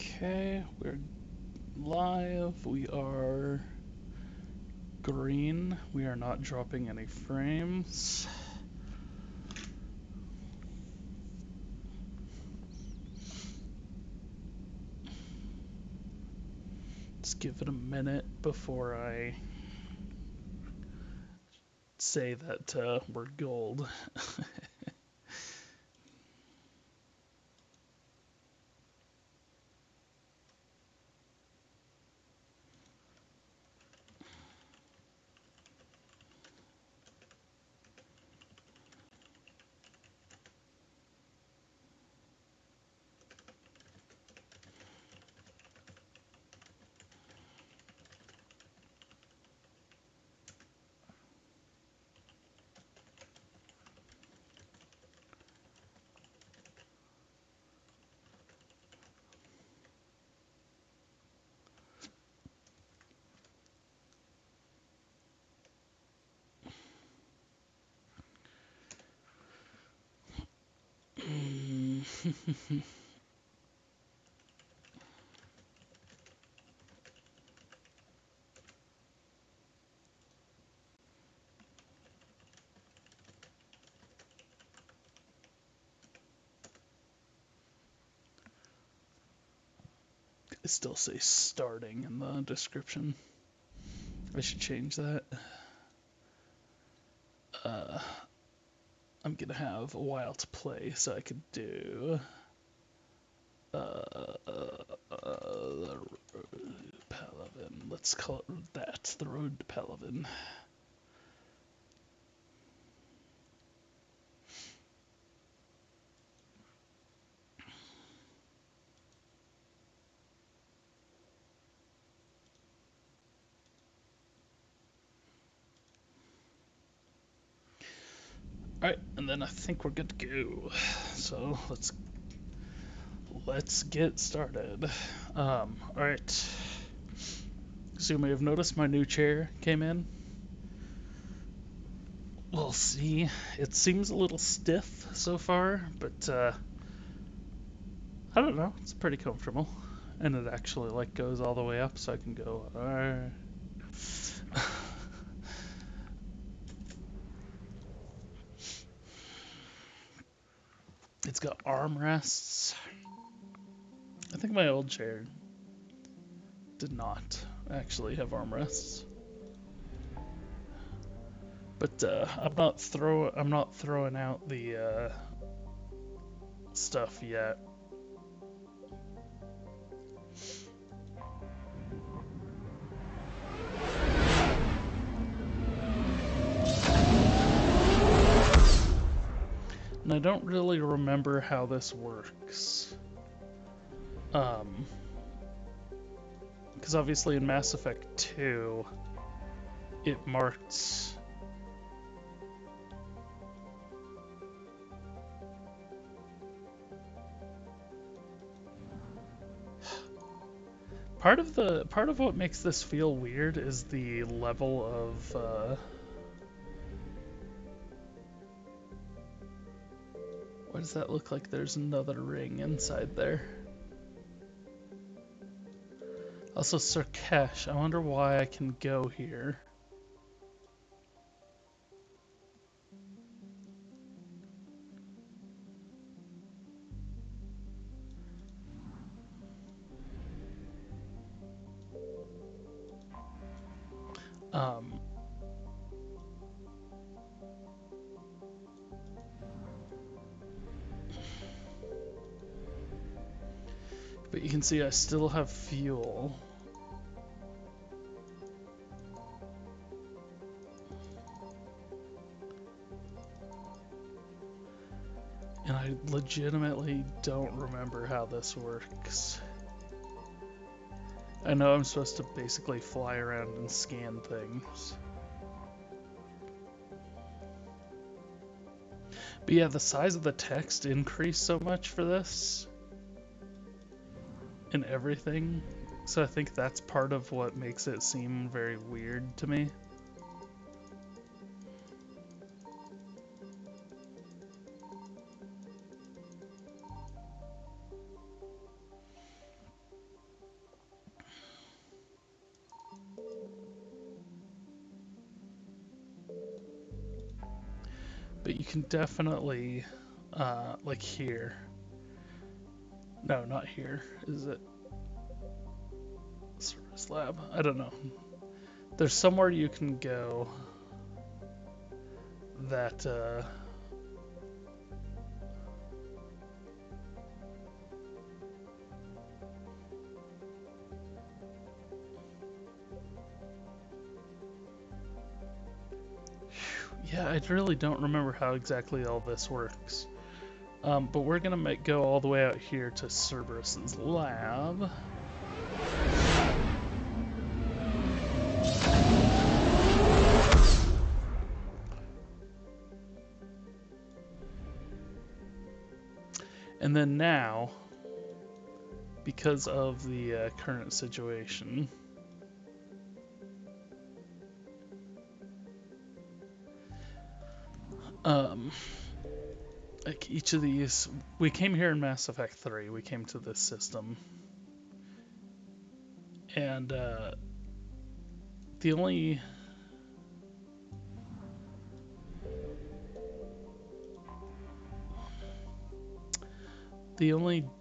Okay, we're live. We are green. We are not dropping any frames. Let's give it a minute before I say that we're gold. It still says starting in the description. I should change that. I'm gonna have a while to play, so I could do the Road to Palaven. Let's call it that, the Road to Palaven. Alright, and then I think we're good to go. So let's get started. Alright. So you may have noticed my new chair came in. We'll see. It seems a little stiff so far, but I don't know. It's pretty comfortable. And it actually like goes all the way up so I can go It's got armrests. I think my old chair did not actually have armrests. But I'm not throwing out the stuff yet. And I don't really remember how this works. Because obviously in Mass Effect 2, it marked... Part of what makes this feel weird is the level of why does that look like there's another ring inside there? Also, Surkesh, I wonder why I can go here. Um, but you can see I still have fuel. And I legitimately don't remember how this works. I know I'm supposed to basically fly around and scan things. But yeah, the size of the text increased so much for this. And everything. So I think that's part of what makes it seem very weird to me. But you can definitely, like here. No, not here. Is it? Service lab? I don't know. There's somewhere you can go that, yeah, I really don't remember how exactly all this works. But we're gonna go all the way out here to Cerberus's lab. And then now, because of the current situation, like each of these, we came here in Mass Effect 3, we came to this system, and the only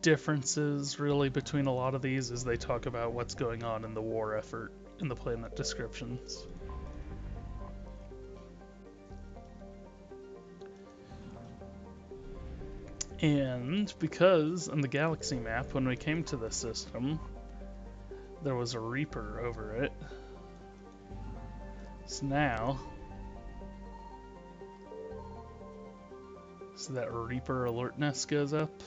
differences really between a lot of these is they talk about what's going on in the war effort in the planet descriptions. And because on the galaxy map, when we came to this system, there was a Reaper over it. So now, so that Reaper alertness goes up.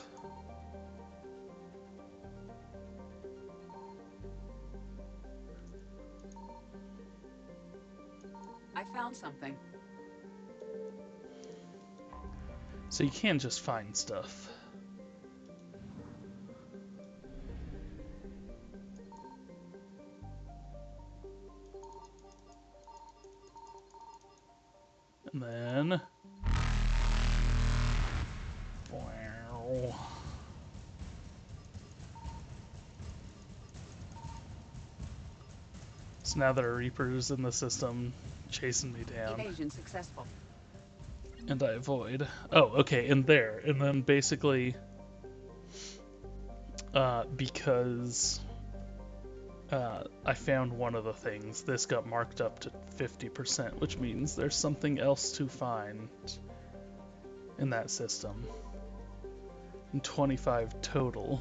I found something. So you can just find stuff. And then... Wow. So now there are Reapers in the system chasing me down. Evasion successful. And I avoid. Oh, okay, and there. And then basically, because I found one of the things, this got marked up to 50%, which means there's something else to find in that system. And 25 total.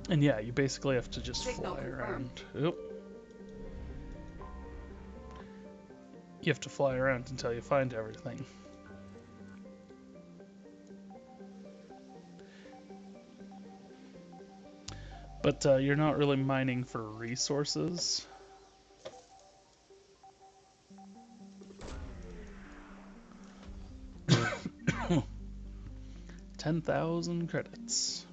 And yeah, you basically have to just Signal fly confirmed. around. Oop. You have to fly around until you find everything. But you're not really mining for resources. $10,000 credits.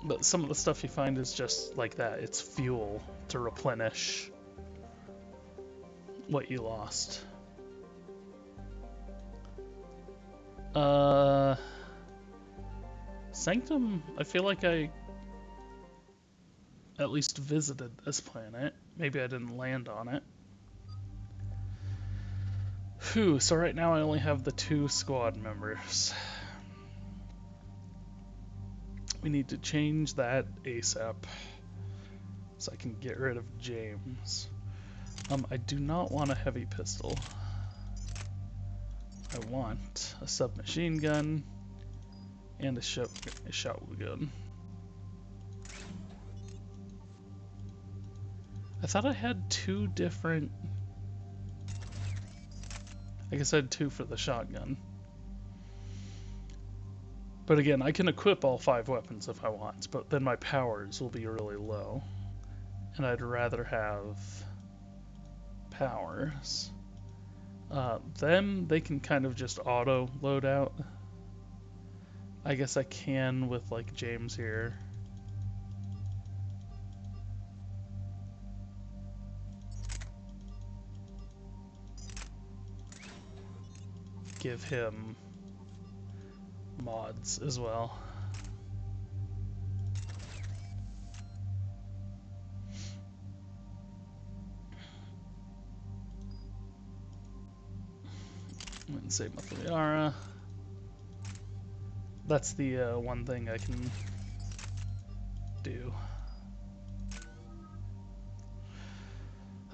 But some of the stuff you find is just like that. It's fuel to replenish what you lost. Sanctum, I feel like I at least visited this planet. Maybe I didn't land on it. Whew, so right now I only have the 2 squad members. We need to change that ASAP so I can get rid of James. I do not want a heavy pistol. I want a submachine gun and a shotgun. I thought I had 2 different... I guess I had 2 for the shotgun. But again, I can equip all 5 weapons if I want, but then my powers will be really low. And I'd rather have powers. Them, they can kind of just auto load out. I guess I can with like James here. Give him mods as well. And same with Liara. That's the one thing I can do.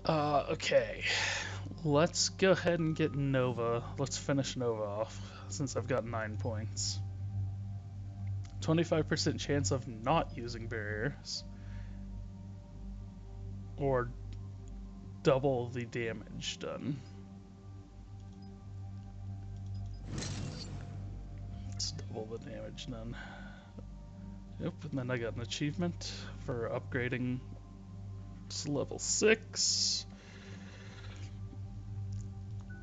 Okay. Let's go ahead and get Nova. Let's finish Nova off since I've got 9 points. 25% chance of not using barriers. Or double the damage done. Let's double the damage done. Yep, and then I got an achievement for upgrading to level 6.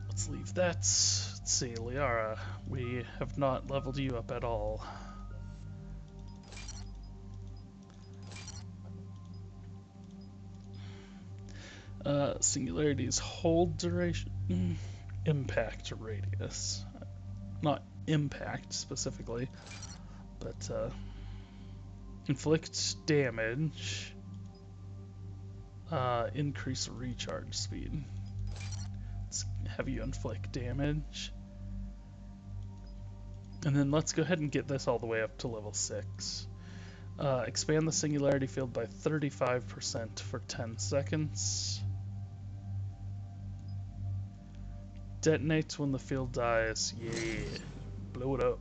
Let's leave that. Let's see, Liara, we have not leveled you up at all. Singularity's hold duration, impact radius. Not impact specifically, but inflict damage, increase recharge speed. Let's have you inflict damage. And then let's go ahead and get this all the way up to level 6. Expand the singularity field by 35% for 10 seconds. Detonates when the field dies. Yeah. Blow it up.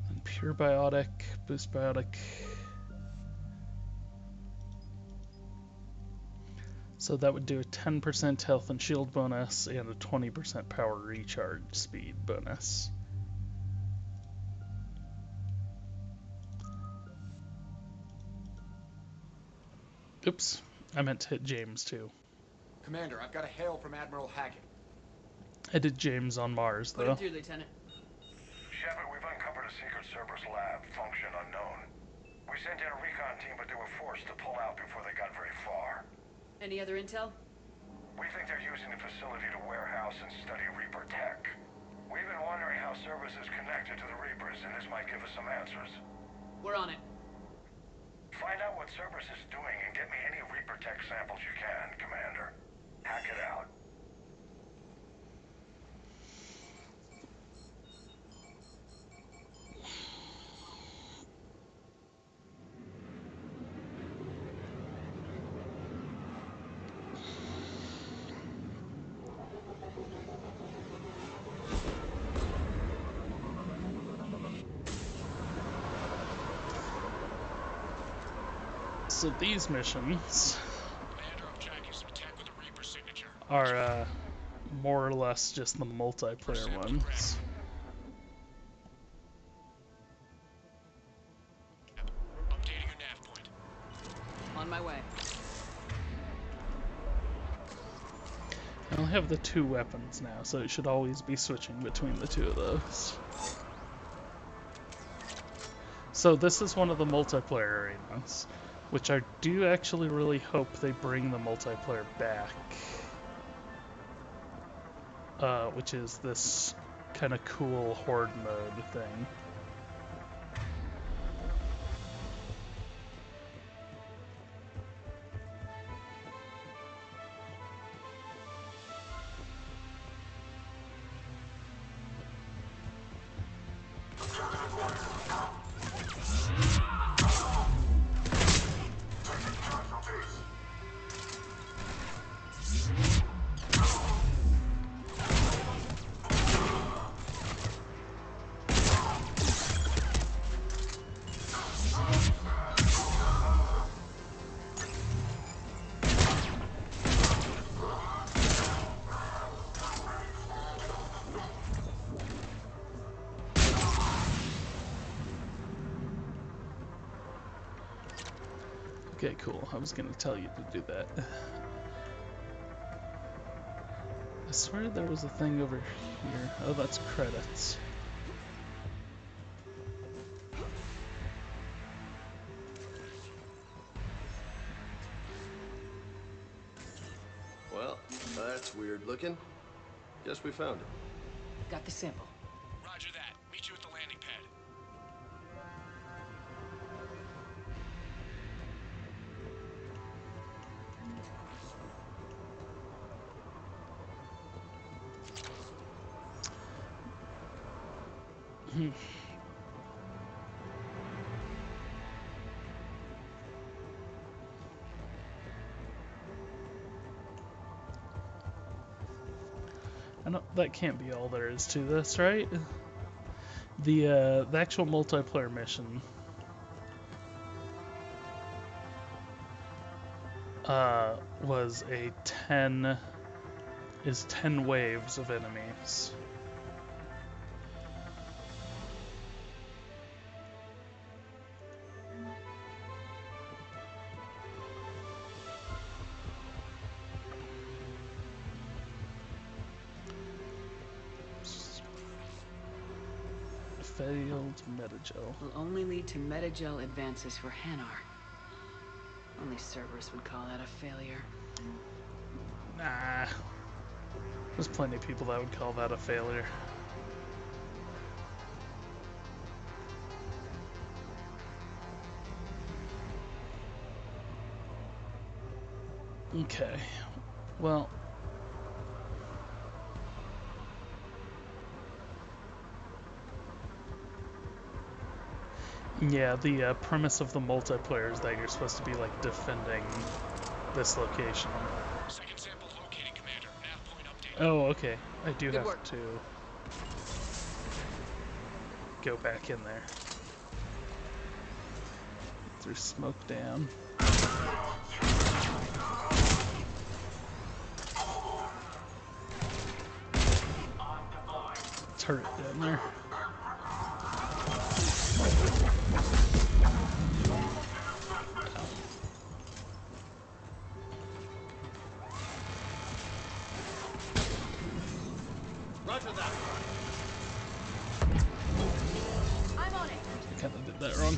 And pure biotic, boost biotic. So that would do a 10% health and shield bonus and a 20% power recharge speed bonus. Oops, I meant to hit James too. Commander, I've got a hail from Admiral Hackett. I did James on Mars though. Put it through, Lieutenant. Shepard, we've uncovered a secret Cerberus lab, function unknown. We sent in a recon team, but they were forced to pull out before they got very far. Any other intel? We think they're using the facility to warehouse and study Reaper tech. We've been wondering how Cerberus is connected to the Reapers, and this might give us some answers. We're on it. Find out what Cerberus is doing and get me any Reaper tech samples you can, Commander. Hack it out. So these missions are more or less just the multiplayer ones. Updating your nav point. On my way. I only have the 2 weapons now, so it should always be switching between the 2 of those. So this is one of the multiplayer arenas, which I do actually really hope they bring the multiplayer back. Which is this kind of cool horde mode thing. Okay, cool. I was gonna tell you to do that. I swear there was a thing over here. Oh, that's credits. Well, that's weird looking. Guess we found it. Got the sample. Roger that. Meet you at the landing pad. I don't. That can't be all there is to this, right? The actual multiplayer mission was a 10 waves of enemies. Failed metagel. Will only lead to metagel advances for Hanar. Only Cerberus would call that a failure. Nah. There's plenty of people that would call that a failure. Okay. Well. Yeah, the premise of the multiplayer is that you're supposed to be like defending this location. Second sample located, Commander. Nav point updated. Oh, okay. I do Good have work. to go back in there. Through smoke down. Turret down there. Roger that. I'm on it. I kinda did that wrong.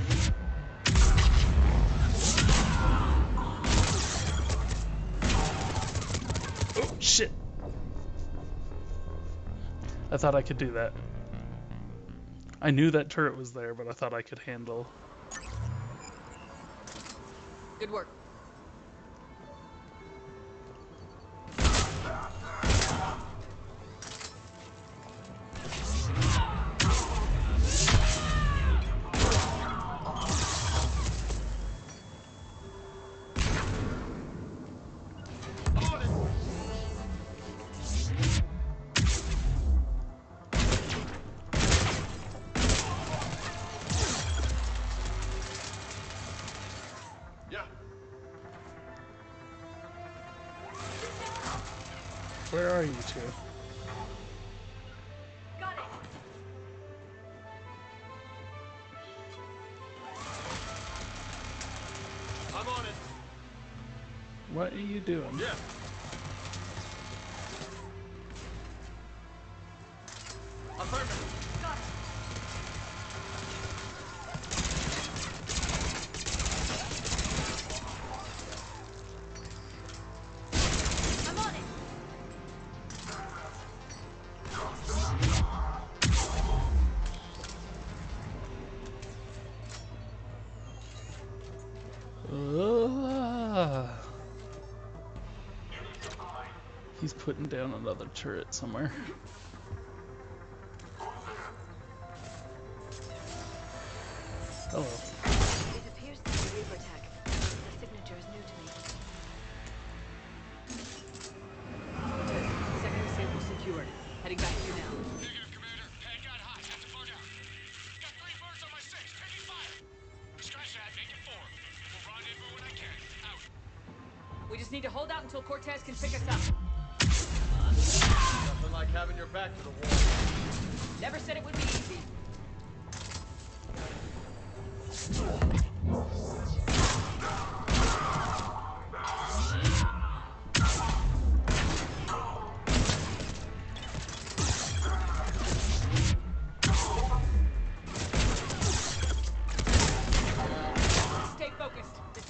Oh, shit. I thought I could do that. I knew that turret was there, but I thought I could handle. Good work. Yeah. Where are you two? Got it. I'm on it. What are you doing? Yeah. Affirmative. Got it. I'm on it. He's putting down another turret somewhere. Hello. It appears to be Reaper tech. The signature is new to me. Second sample secured. Heading back to you now. Negative, Commander. Pad got hot. Have to bug out. Got 3 birds on my 6. Taking fire. Scratch that. Make it 4. We'll rendezvous when I can. Out. We just need to hold out until Cortez can pick us up. Nothing like having your back to the wall. Never said it would be easy.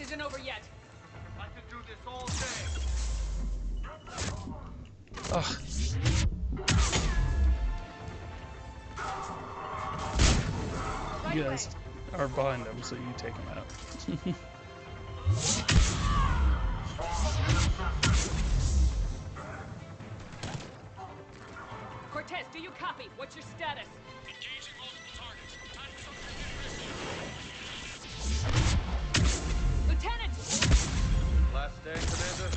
isn't over yet. I could do this all day. Ugh. You guys are behind him, so you take him out. Cortez, do you copy? What's your status? Engaging multiple targets. Time for something to get risky. Lieutenant! Last day, Commander?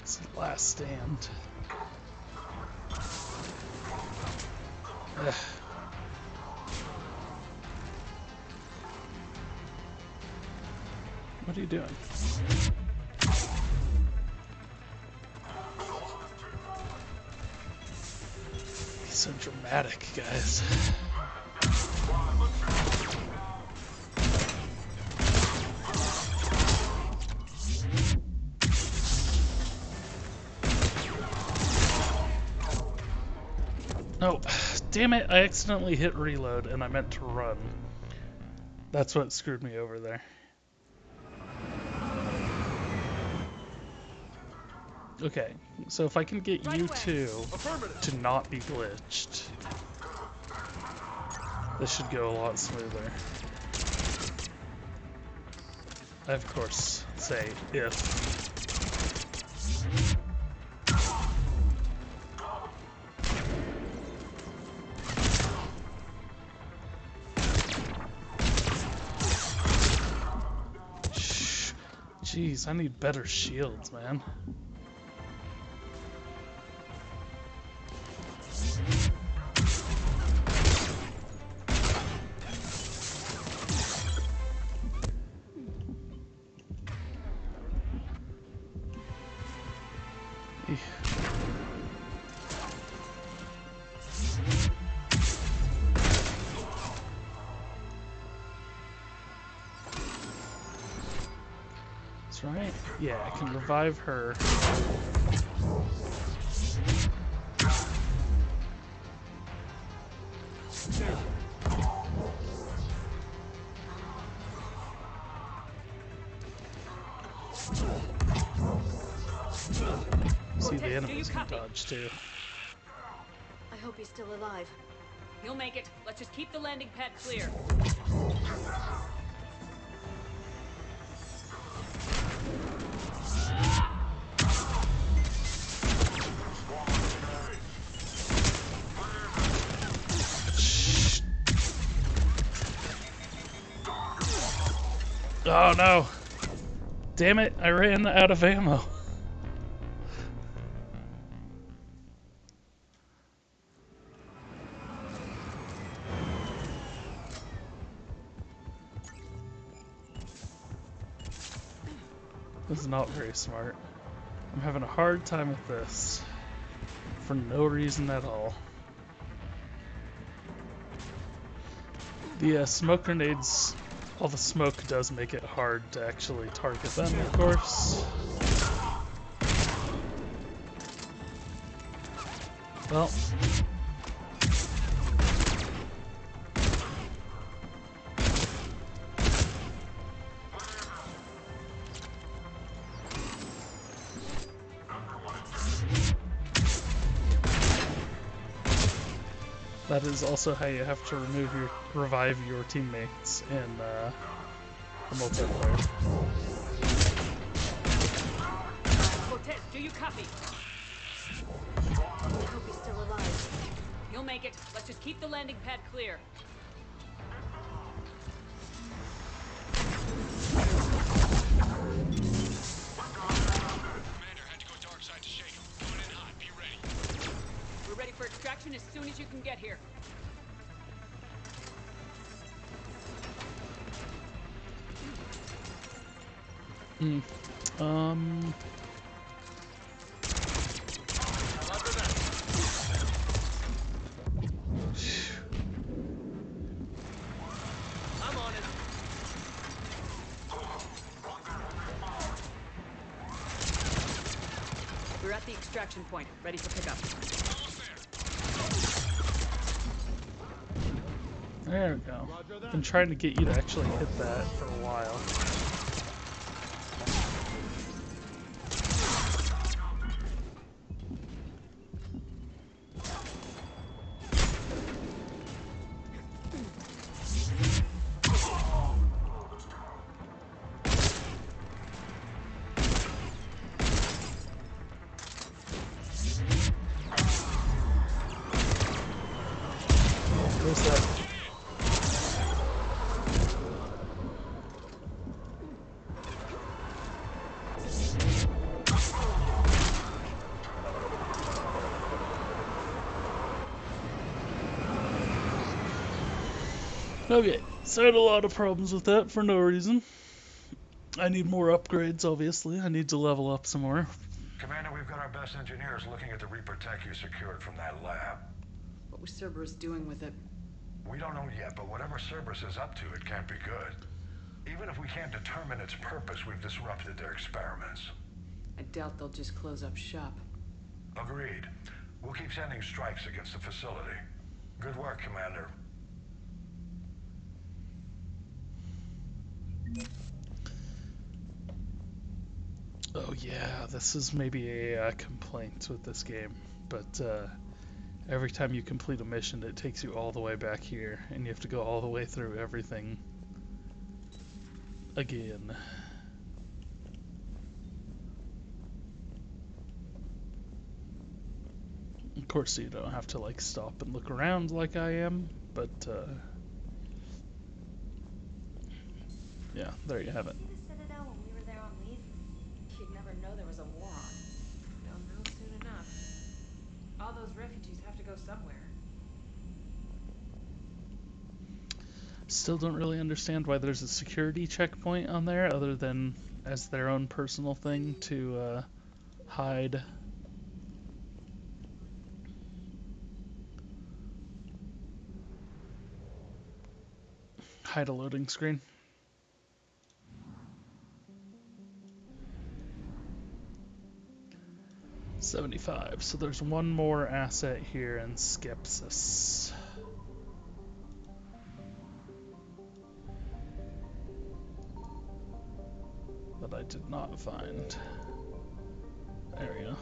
It's the last stand. Ugh. What are you doing? He's so dramatic, guys. Oh, damn it, I accidentally hit reload and I meant to run. That's what screwed me over there. Okay, so if I can get you two to not be glitched, this should go a lot smoother. I, of course, say if. Jeez, I need better shields, man. That's right. Yeah, I can revive her. See, the enemies can dodge too. I hope he's still alive. You'll make it. Let's just keep the landing pad clear. Oh no! Damn it, I ran out of ammo. This is not very smart. I'm having a hard time with this. For no reason at all. The smoke grenades, all the smoke does make it hard to actually target them, of course. Well. That is also how you have to revive your teammates in the multiplayer. Cortez, do you copy? I hope he's still alive. You'll make it. Let's just keep the landing pad clear. Commander had to go dark side to shake him. Coming in hot. Be ready. We're ready for extraction as soon as you can get here. I'm on it. We're at the extraction point, ready for pickup. Almost there. There we go. Been trying to get you to actually hit that for a while. Where's that? Okay, so I had a lot of problems with that for no reason. I need more upgrades, obviously. I need to level up some more. Commander, we've got our best engineers looking at the Reaper tech you secured from that lab. What was Cerberus doing with it? We don't know yet, but whatever Cerberus is up to, it can't be good. Even if we can't determine its purpose, we've disrupted their experiments. I doubt they'll just close up shop. Agreed. We'll keep sending strikes against the facility. Good work, Commander. Oh yeah, this is maybe a complaint with this game, but every time you complete a mission, it takes you all the way back here, and you have to go all the way through everything again. Of course, you don't have to like stop and look around like I am, but yeah, there you have it. See the Citadel when we were there on leave? You'd never know there was a war on. They'll know soon enough. All those refugees have to go somewhere. Still don't really understand why there's a security checkpoint on there, other than as their own personal thing to hide. Hide a loading screen. $75. So there's one more asset here in Skepsis. That I did not find. There we go.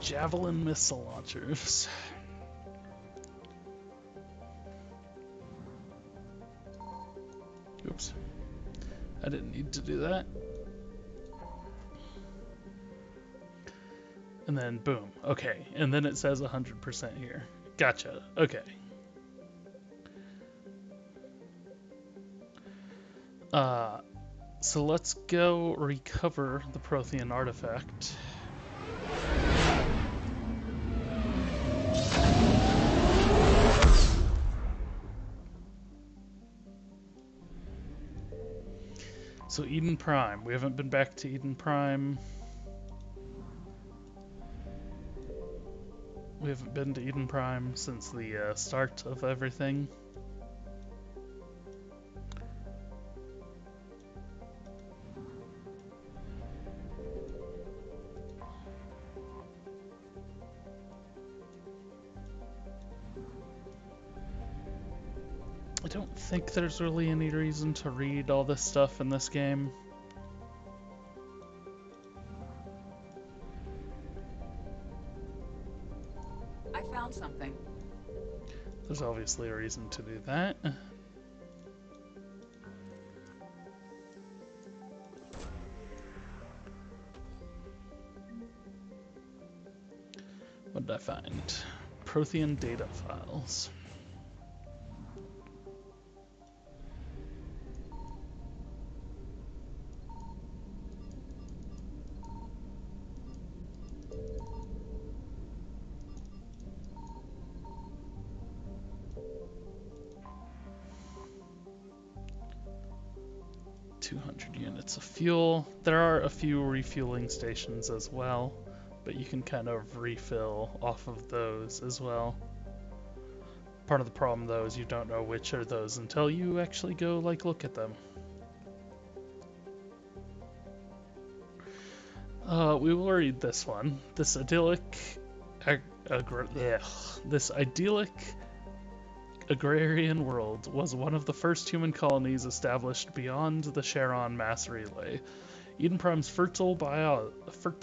Javelin missile launchers. Oops. I didn't need to do that. And then boom. Okay. And then it says 100% here. Gotcha. Okay. So let's go recover the Prothean artifact. So Eden Prime. We haven't been back to Eden Prime. We haven't been to Eden Prime since the start of everything. I don't think there's really any reason to read all this stuff in this game. I found something. There's obviously a reason to do that. What did I find? Prothean data files. Units of fuel. There are a few refueling stations as well, but you can kind of refill off of those as well. Part of the problem, though, is you don't know which are those until you actually go, like, look at them. We will read this one. This idyllic agrarian world was one of the first human colonies established beyond the Charon mass relay. Eden Prime's fertile biosphere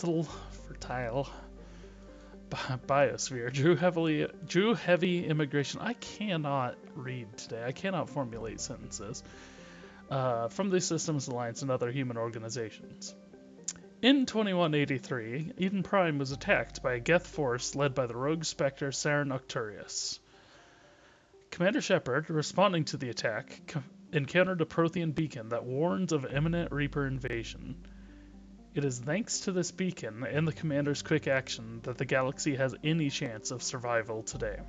drew heavy immigration. I cannot read today. I cannot formulate sentences. From the Systems Alliance and other human organizations. In 2183, Eden Prime was attacked by a Geth force led by the rogue Spectre Saren Octurius. Commander Shepard, responding to the attack, encountered a Prothean beacon that warned of imminent Reaper invasion. It is thanks to this beacon and the Commander's quick action that the galaxy has any chance of survival today.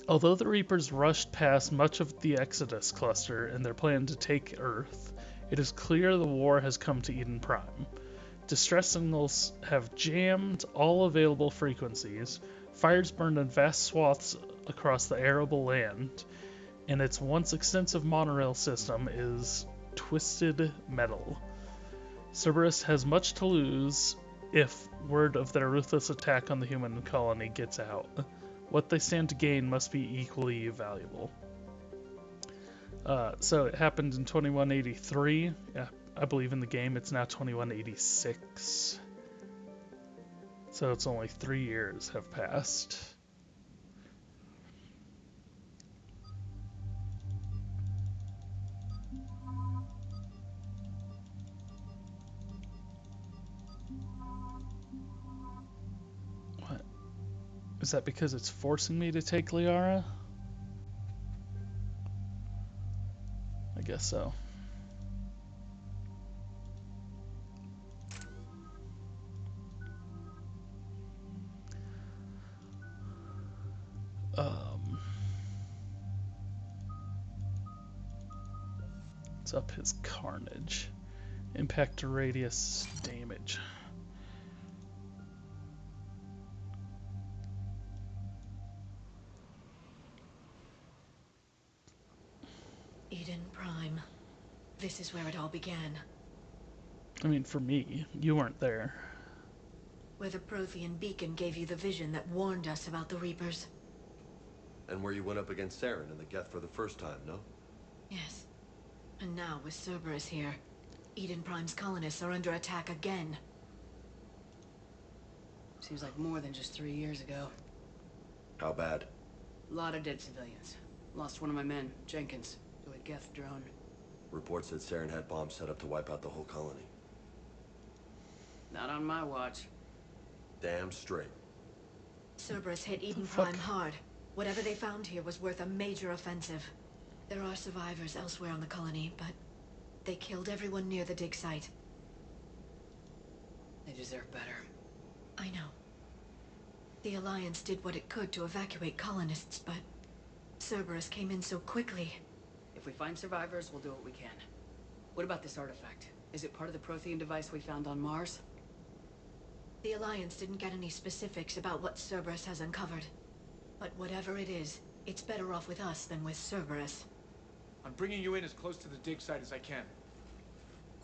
Although the Reapers rushed past much of the Exodus cluster in their plan to take Earth, it is clear the war has come to Eden Prime. Distress signals have jammed all available frequencies, fires burned in vast swaths across the arable land, and its once extensive monorail system is twisted metal. Cerberus has much to lose if word of their ruthless attack on the human colony gets out. What they stand to gain must be equally valuable. So it happened in 2183. Yeah, I believe in the game it's now 2186. So it's only 3 years have passed. What? Is that because it's forcing me to take Liara? I guess so. Let's up his carnage. Impact radius damage. Eden Prime. This is where it all began. I mean, for me, you weren't there. Where the Prothean beacon gave you the vision that warned us about the Reapers. And where you went up against Saren and the Geth for the first time, no? Yes. And now, with Cerberus here, Eden Prime's colonists are under attack again. Seems like more than just 3 years ago. How bad? A lot of dead civilians. Lost one of my men, Jenkins, to a Geth drone. Reports said Saren had bombs set up to wipe out the whole colony. Not on my watch. Damn straight. Cerberus hit Eden Fuck. Prime hard. Whatever they found here was worth a major offensive. There are survivors elsewhere on the colony, but they killed everyone near the dig site. They deserve better. I know. The Alliance did what it could to evacuate colonists, but Cerberus came in so quickly. If we find survivors, we'll do what we can. What about this artifact? Is it part of the Prothean device we found on Mars? The Alliance didn't get any specifics about what Cerberus has uncovered. But whatever it is, it's better off with us than with Cerberus. I'm bringing you in as close to the dig site as I can.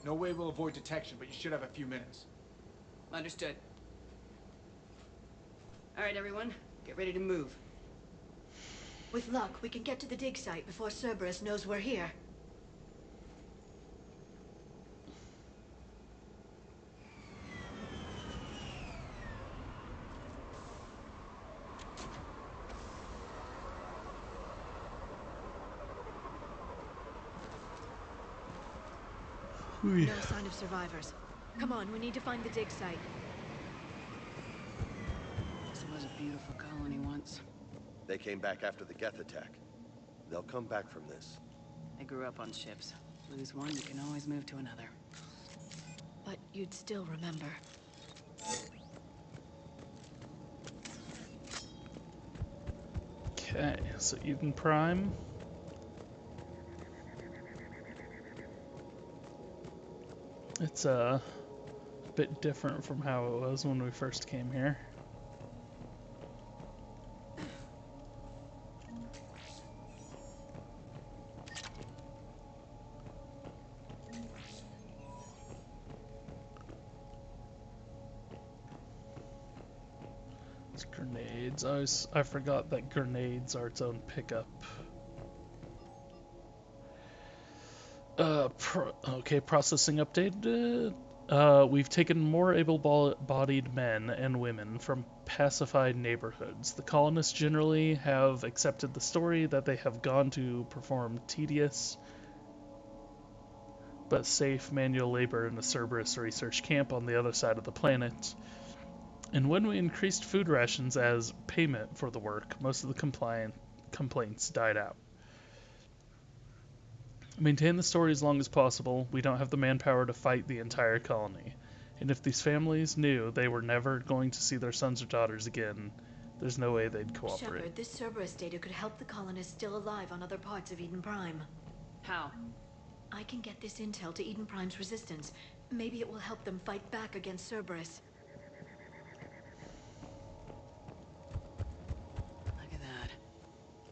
No way we'll avoid detection, but you should have a few minutes. Understood. All right, everyone. Get ready to move. With luck, we can get to the dig site before Cerberus knows we're here. No sign of survivors. Come on, we need to find the dig site. This was a beautiful colony once. They came back after the Geth attack. They'll come back from this. I grew up on ships. Lose one, you can always move to another. But you'd still remember. Okay, so Eden Prime. It's a bit different from how it was when we first came here. It's grenades. I forgot that grenades are its own pickup. Okay, processing updated. We've taken more able-bodied men and women from pacified neighborhoods. The colonists generally have accepted the story that they have gone to perform tedious but safe manual labor in a Cerberus research camp on the other side of the planet. And when we increased food rations as payment for the work, most of the complaints died out. Maintain the story as long as possible. We don't have the manpower to fight the entire colony. And if these families knew they were never going to see their sons or daughters again, there's no way they'd cooperate. Shepard, this Cerberus data could help the colonists still alive on other parts of Eden Prime. How? I can get this intel to Eden Prime's resistance. Maybe it will help them fight back against Cerberus. Look at that.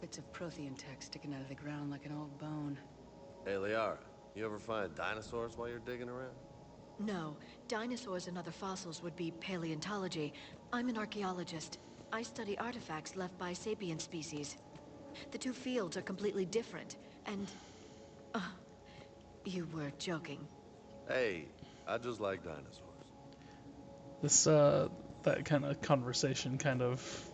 Bits of Prothean tech sticking out of the ground like an old bone. Hey, Liara, you ever find dinosaurs while you're digging around? No, dinosaurs and other fossils would be paleontology. I'm an archaeologist. I study artifacts left by sapient species. The two fields are completely different, and... you were joking. Hey, I just like dinosaurs. This, that kind of conversation kind of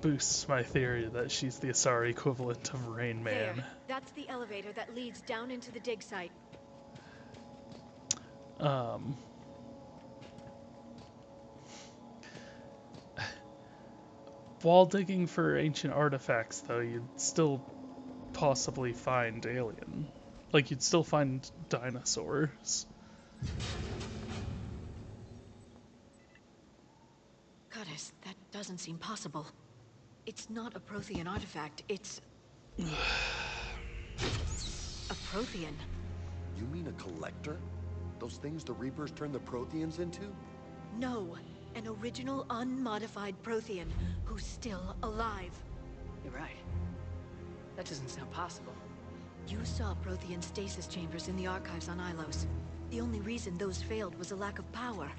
boosts my theory that she's the Asari equivalent of Rain Man. There. That's the elevator that leads down into the dig site. While digging for ancient artifacts, though, you'd still possibly find alien. Like, you'd still find dinosaurs. Goddess, that doesn't seem possible. It's not a Prothean artifact, it's... a Prothean. You mean a collector? Those things the Reapers turned the Protheans into? No, an original unmodified Prothean who's still alive. You're right. That doesn't sound possible. You saw Prothean stasis chambers in the archives on Ilos. The only reason those failed was a lack of power.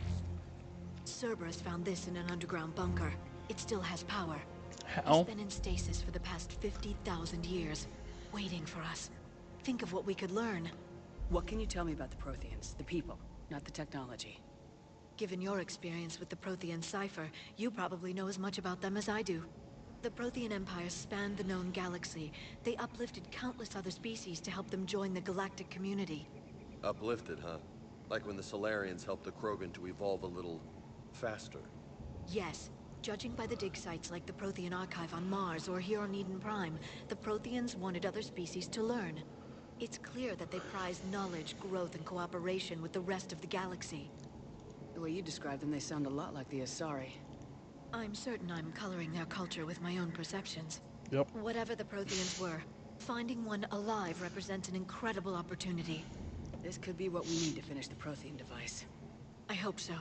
Cerberus found this in an underground bunker. It still has power. How? It's been in stasis for the past 50,000 years, waiting for us. Think of what we could learn. What can you tell me about the Protheans? The people, not the technology. Given your experience with the Prothean cipher, you probably know as much about them as I do. The Prothean Empire spanned the known galaxy. They uplifted countless other species to help them join the galactic community. Uplifted, huh? Like when the Solarians helped the Krogan to evolve a little faster. Yes. Judging by the dig sites like the Prothean Archive on Mars or here on Eden Prime, the Protheans wanted other species to learn. It's clear that they prize knowledge, growth, and cooperation with the rest of the galaxy. The way you describe them, they sound a lot like the Asari. I'm certain I'm coloring their culture with my own perceptions. Yep. Whatever the Protheans were, finding one alive represents an incredible opportunity. This could be what we need to finish the Prothean device. I hope so.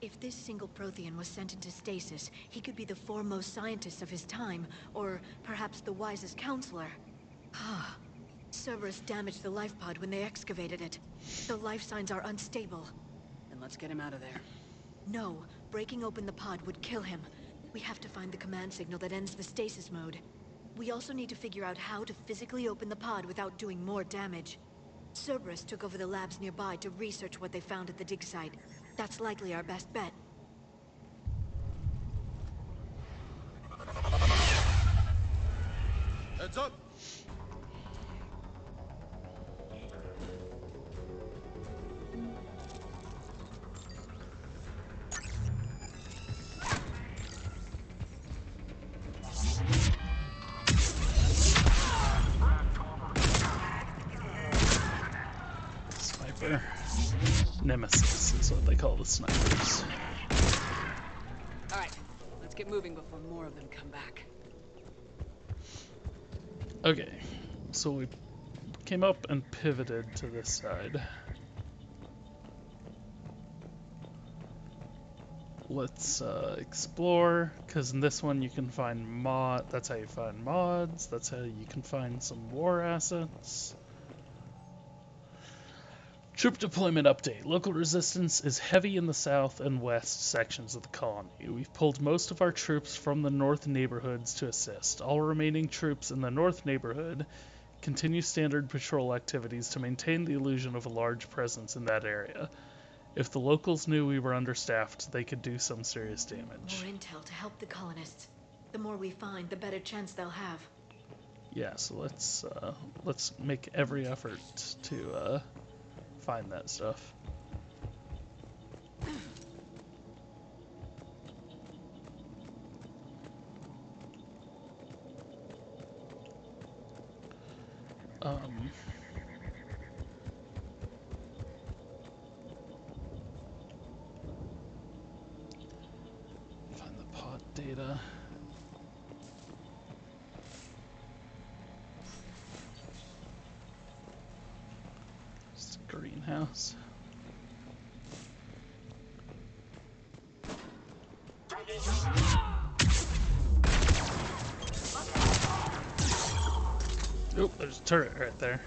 If this single Prothean was sent into stasis, he could be the foremost scientist of his time, or perhaps the wisest counselor. Cerberus damaged the life pod when they excavated it. The life signs are unstable. Then let's get him out of there. No, breaking open the pod would kill him. We have to find the command signal that ends the stasis mode. We also need to figure out how to physically open the pod without doing more damage. Cerberus took over the labs nearby to research what they found at the dig site. That's likely our best bet. Heads up! Sniper. Nemesis is what they call the snipers. Alright, let's get moving before more of them come back. Okay, so we came up and pivoted to this side. let's explore, because in this one you can find that's how you find mods, that's how you can find some war assets. Troop deployment update. Local resistance is heavy in the south and west sections of the colony. We've pulled most of our troops from the north neighborhoods to assist. All remaining troops in the north neighborhood continue standard patrol activities to maintain the illusion of a large presence in that area. If the locals knew we were understaffed, they could do some serious damage. More intel to help the colonists. The more we find, the better chance they'll have. Yeah, so let's make every effort to find that stuff. Find the pod data. It's a greenhouse. Oh, there's a turret right there.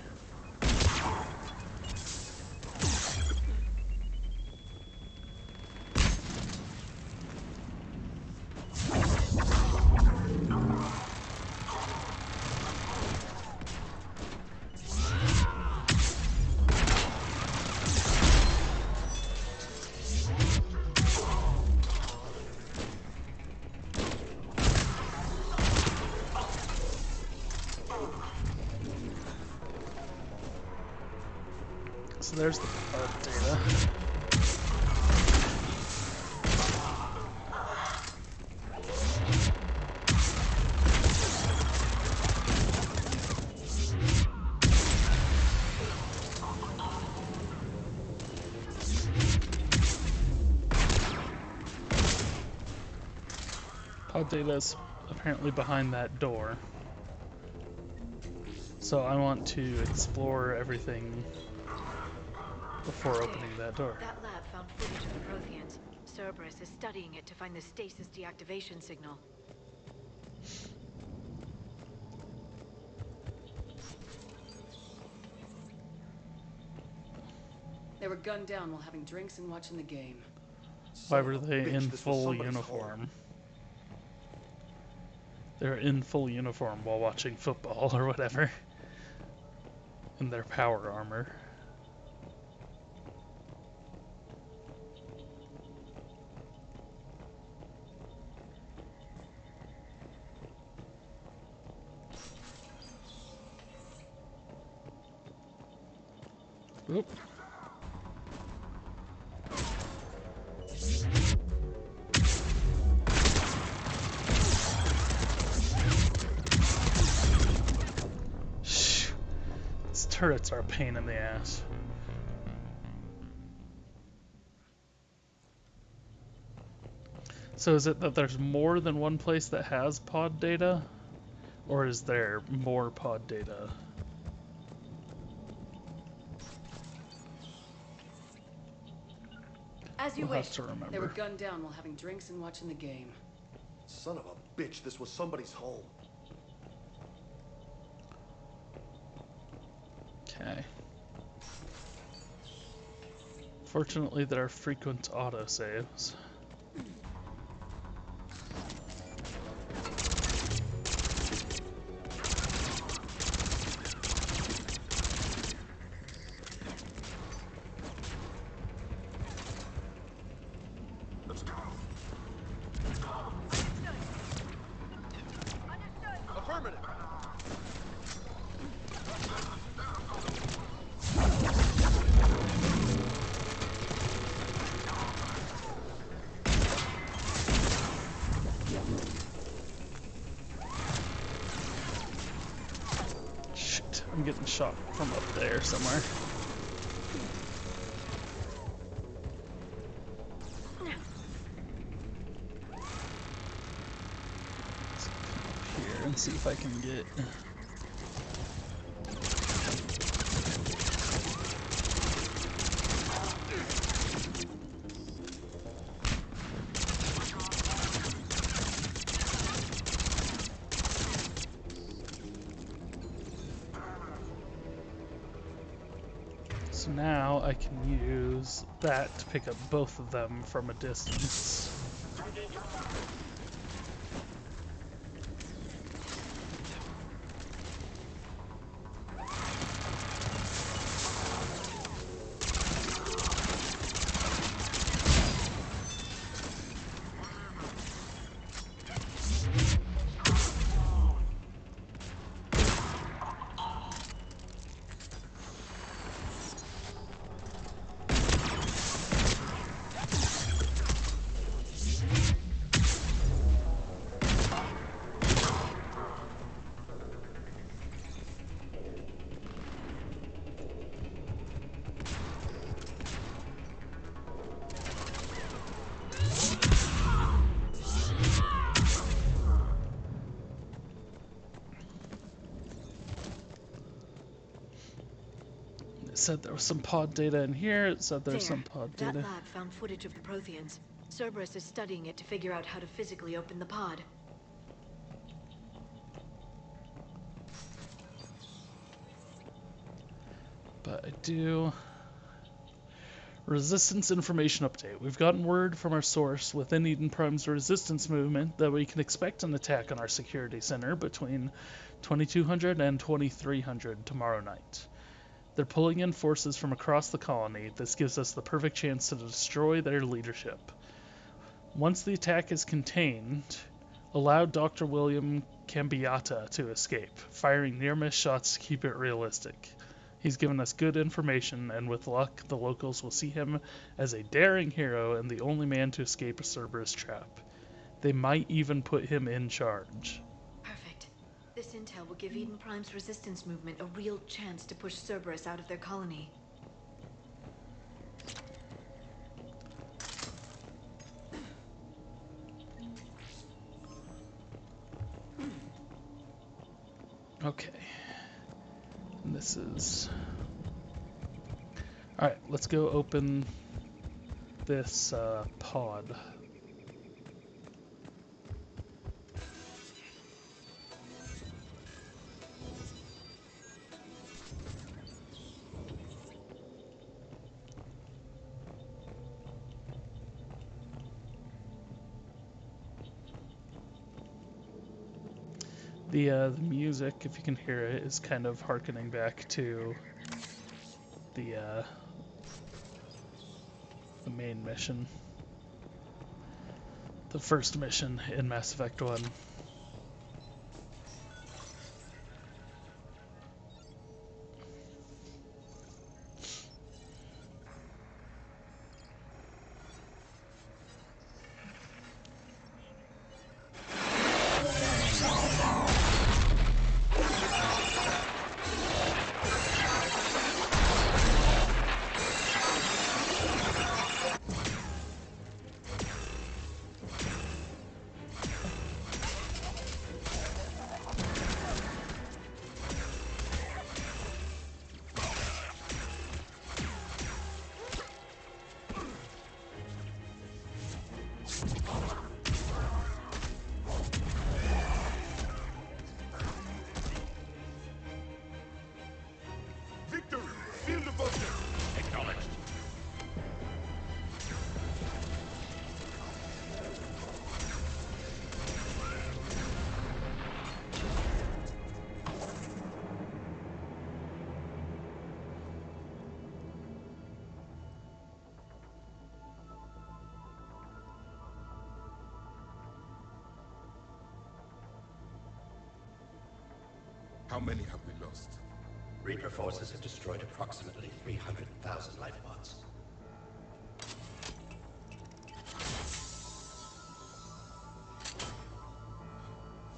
So there's the pod data. Pod data is apparently behind that door. So I want to explore everything before opening that door. That lab found footage of the Protheans. Cerberus is studying it to find the stasis deactivation signal. They were gunned down while having drinks and watching the game. Why were they in full uniform? They're in full uniform while watching football or whatever. In their power armor. Oop. Shh. These turrets are a pain in the ass. So is it that there's more than one place that has pod data? Or is there more pod data? As you We'll have wish. to remember. They were gunned down while having drinks and watching the game. Son of a bitch, this was somebody's home. Okay. Fortunately, there are frequent autosaves. Affirmative. Shit, I'm getting shot from up there somewhere. Let's come up here and see if I can get... So now I can use that to pick up both of them from a distance. It said there was some pod data in here. It said there's some pod That data. lab found footage of the Protheans. Cerberus is studying it to figure out how to physically open the pod. But I do... Resistance information update. We've gotten word from our source within Eden Prime's resistance movement that we can expect an attack on our security center between 2200 and 2300 tomorrow night. They're pulling in forces from across the colony. This gives us the perfect chance to destroy their leadership. Once the attack is contained, allow Dr. William Cambiata to escape, firing near-miss shots to keep it realistic. He's given us good information, and with luck, the locals will see him as a daring hero and the only man to escape a Cerberus trap. They might even put him in charge. Perfect. This intel will give Eden Prime's resistance movement a real chance to push Cerberus out of their colony. Okay. And this is... Alright, let's go open this pod. The music, if you can hear it, is kind of harkening back to the main mission. The first mission in Mass Effect 1. How many have we lost? Reaper forces have destroyed approximately 300,000 life pods.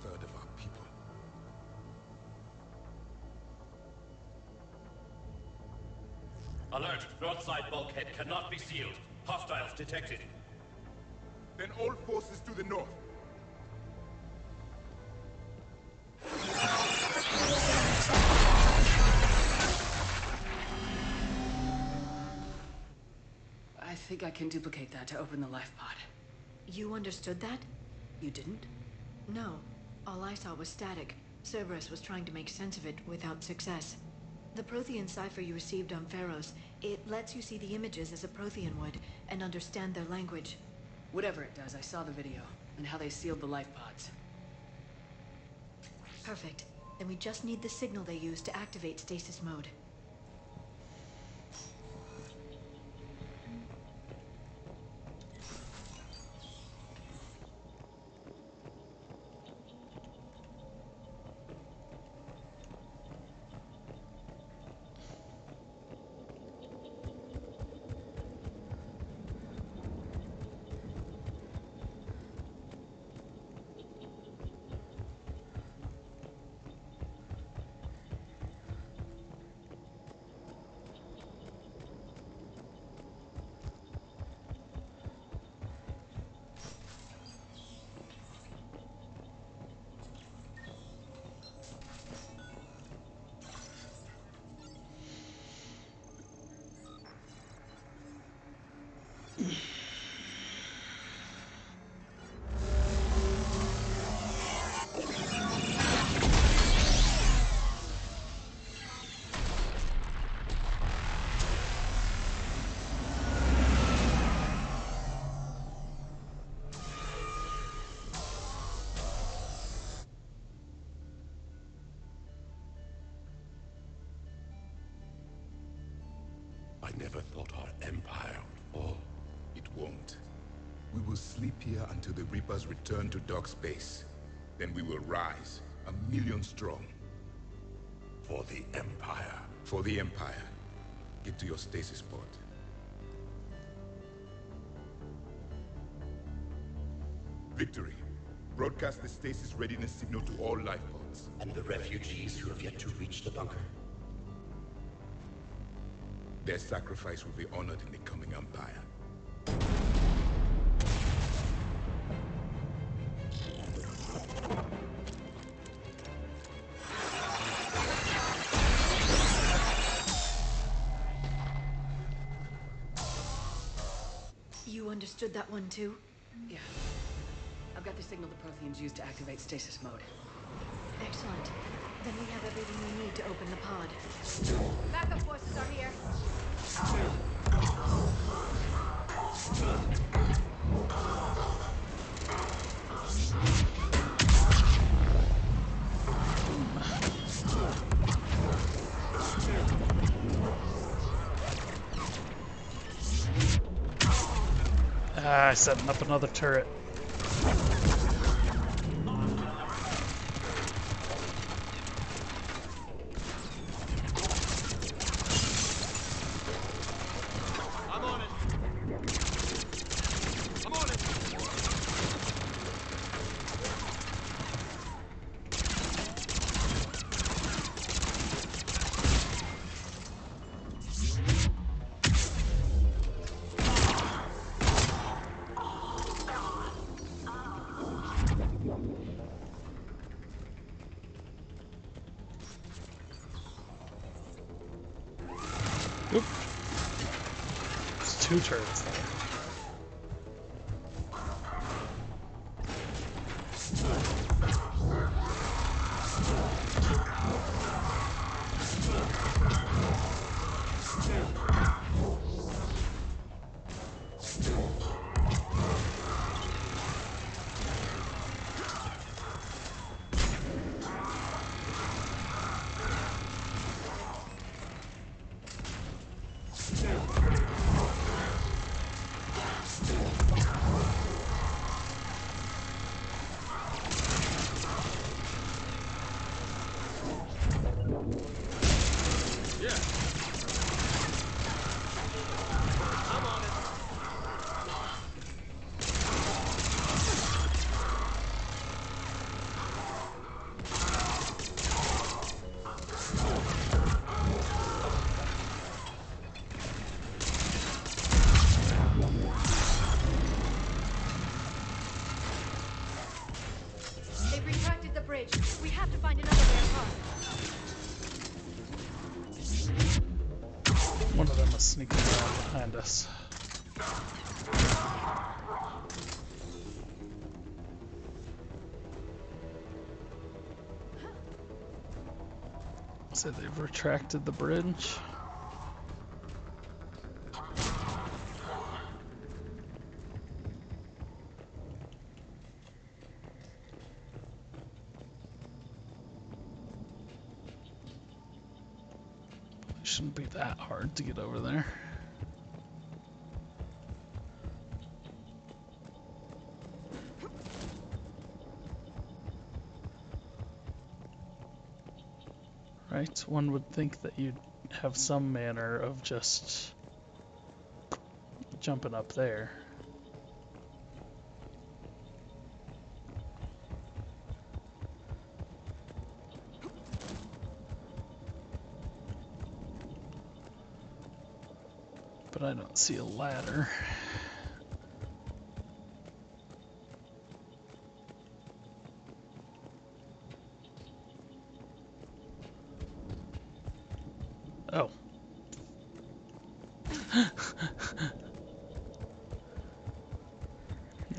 Third of our people. Alert! North side bulkhead cannot be sealed. Hostiles detected. Then all forces to the north. I think I can duplicate that to open the life pod. You understood that? You didn't? No. All I saw was static. Cerberus was trying to make sense of it without success. The Prothean cipher you received on Pharos It lets you see the images as a Prothean would, and understand their language. Whatever it does, I saw the video, and how they sealed the life pods. Perfect. Then we just need the signal they use to activate stasis mode. I never thought our empire would fall. It won't. We will sleep here until the Reapers return to dark space. Then we will rise, 1,000,000 strong. For the Empire. For the Empire. Get to your stasis pod. Victory. Broadcast the stasis readiness signal to all life pods. And the refugees who have yet to reach the bunker. Their sacrifice will be honored in the coming Empire. You understood that one too? Yeah. I've got the signal the Protheans use to activate stasis mode. Excellent. Then we have everything we need to open the pod. Backup forces are here. Ah, setting up another turret. I'm on it. I'm on it. Oop. There's 2 turrets there. They've retracted the bridge. We have to find another rare pod. One of them is sneaking around behind us. So they've retracted the bridge. shouldn't be that hard to get over there. Right, one would think that you'd have some manner of just jumping up there. But I don't see a ladder. Oh.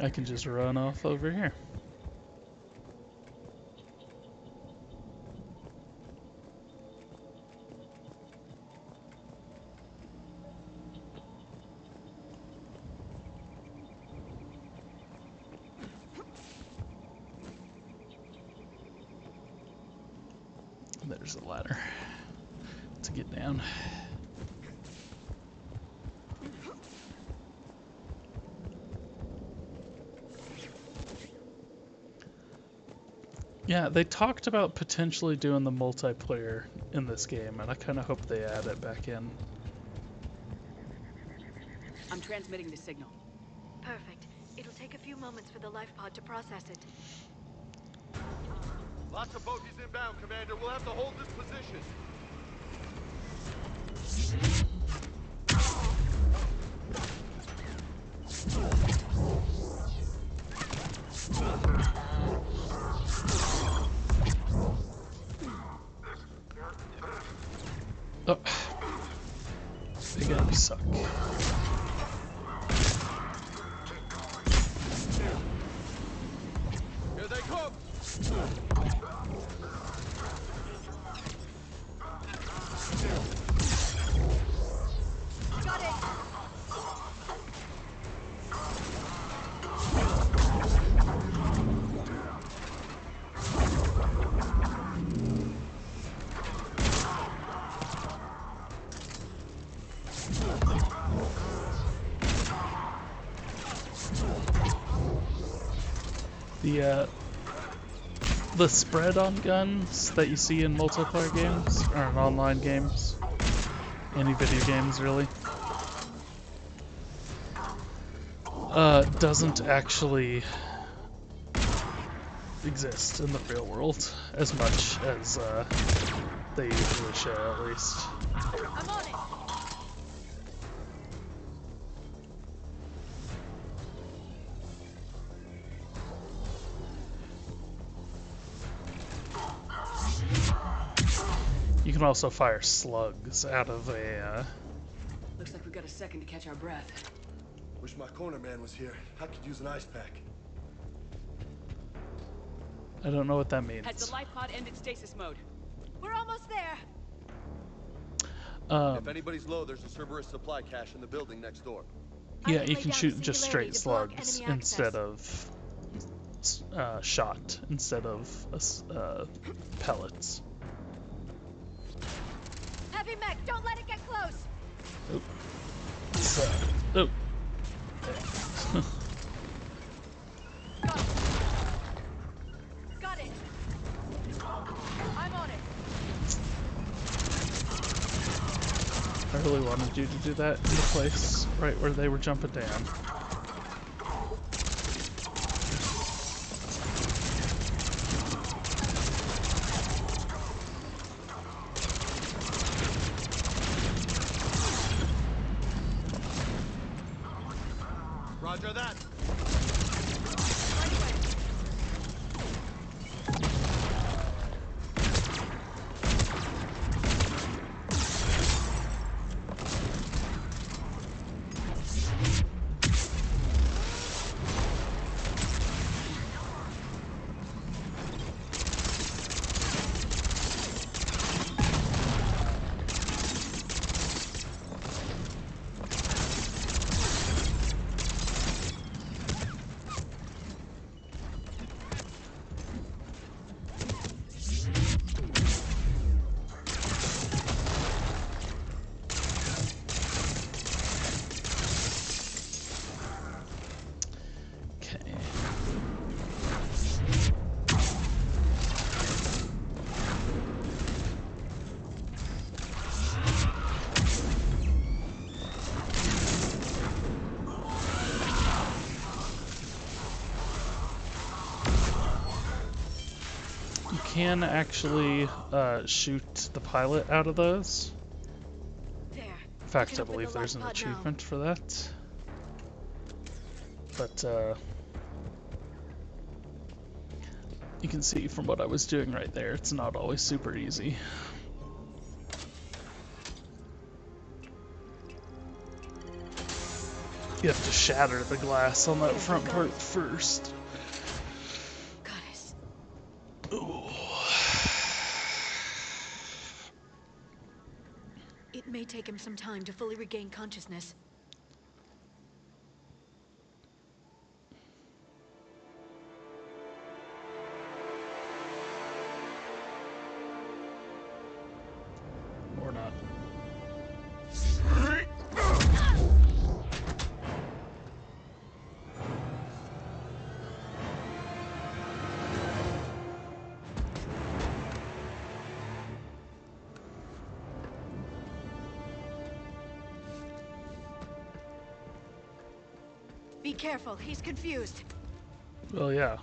I can just run off over here. There's a ladder to get down. Yeah, they talked about potentially doing the multiplayer in this game, and I kind of hope they add it back in. I'm transmitting the signal. Perfect. It'll take a few moments for the life pod to process it. Lots of bogies inbound, Commander. We'll have to hold this position. Oh. Big enemies suck. Here they come! Got it! The spread on guns that you see in multiplayer games, or in online games, any video games really, doesn't actually exist in the real world as much as they usually show, at least. I'm on it! You can also fire slugs out of a, Looks like we got a second to catch our breath. Wish my corner man was here. I could use an ice pack. I don't know what that means. Has the life pod ended stasis mode? We're almost there! If anybody's low, there's a Cerberus supply cache in the building next door. Yeah, you can shoot just straight slugs instead of shot, instead of pellets. Heavy mech, don't let it get close! Oh. Oh. Got it! I'm on it! I really wanted you to do that in the place right where they were jumping down. Roger that. can actually shoot the pilot out of those. There. In fact, I believe there's an achievement for that. But you can see from what I was doing right there, it's not always super easy. You have to shatter the glass on that front part first. Goddess. Ooh. It may take him some time to fully regain consciousness. Or not. Be careful, he's confused. Well, yeah.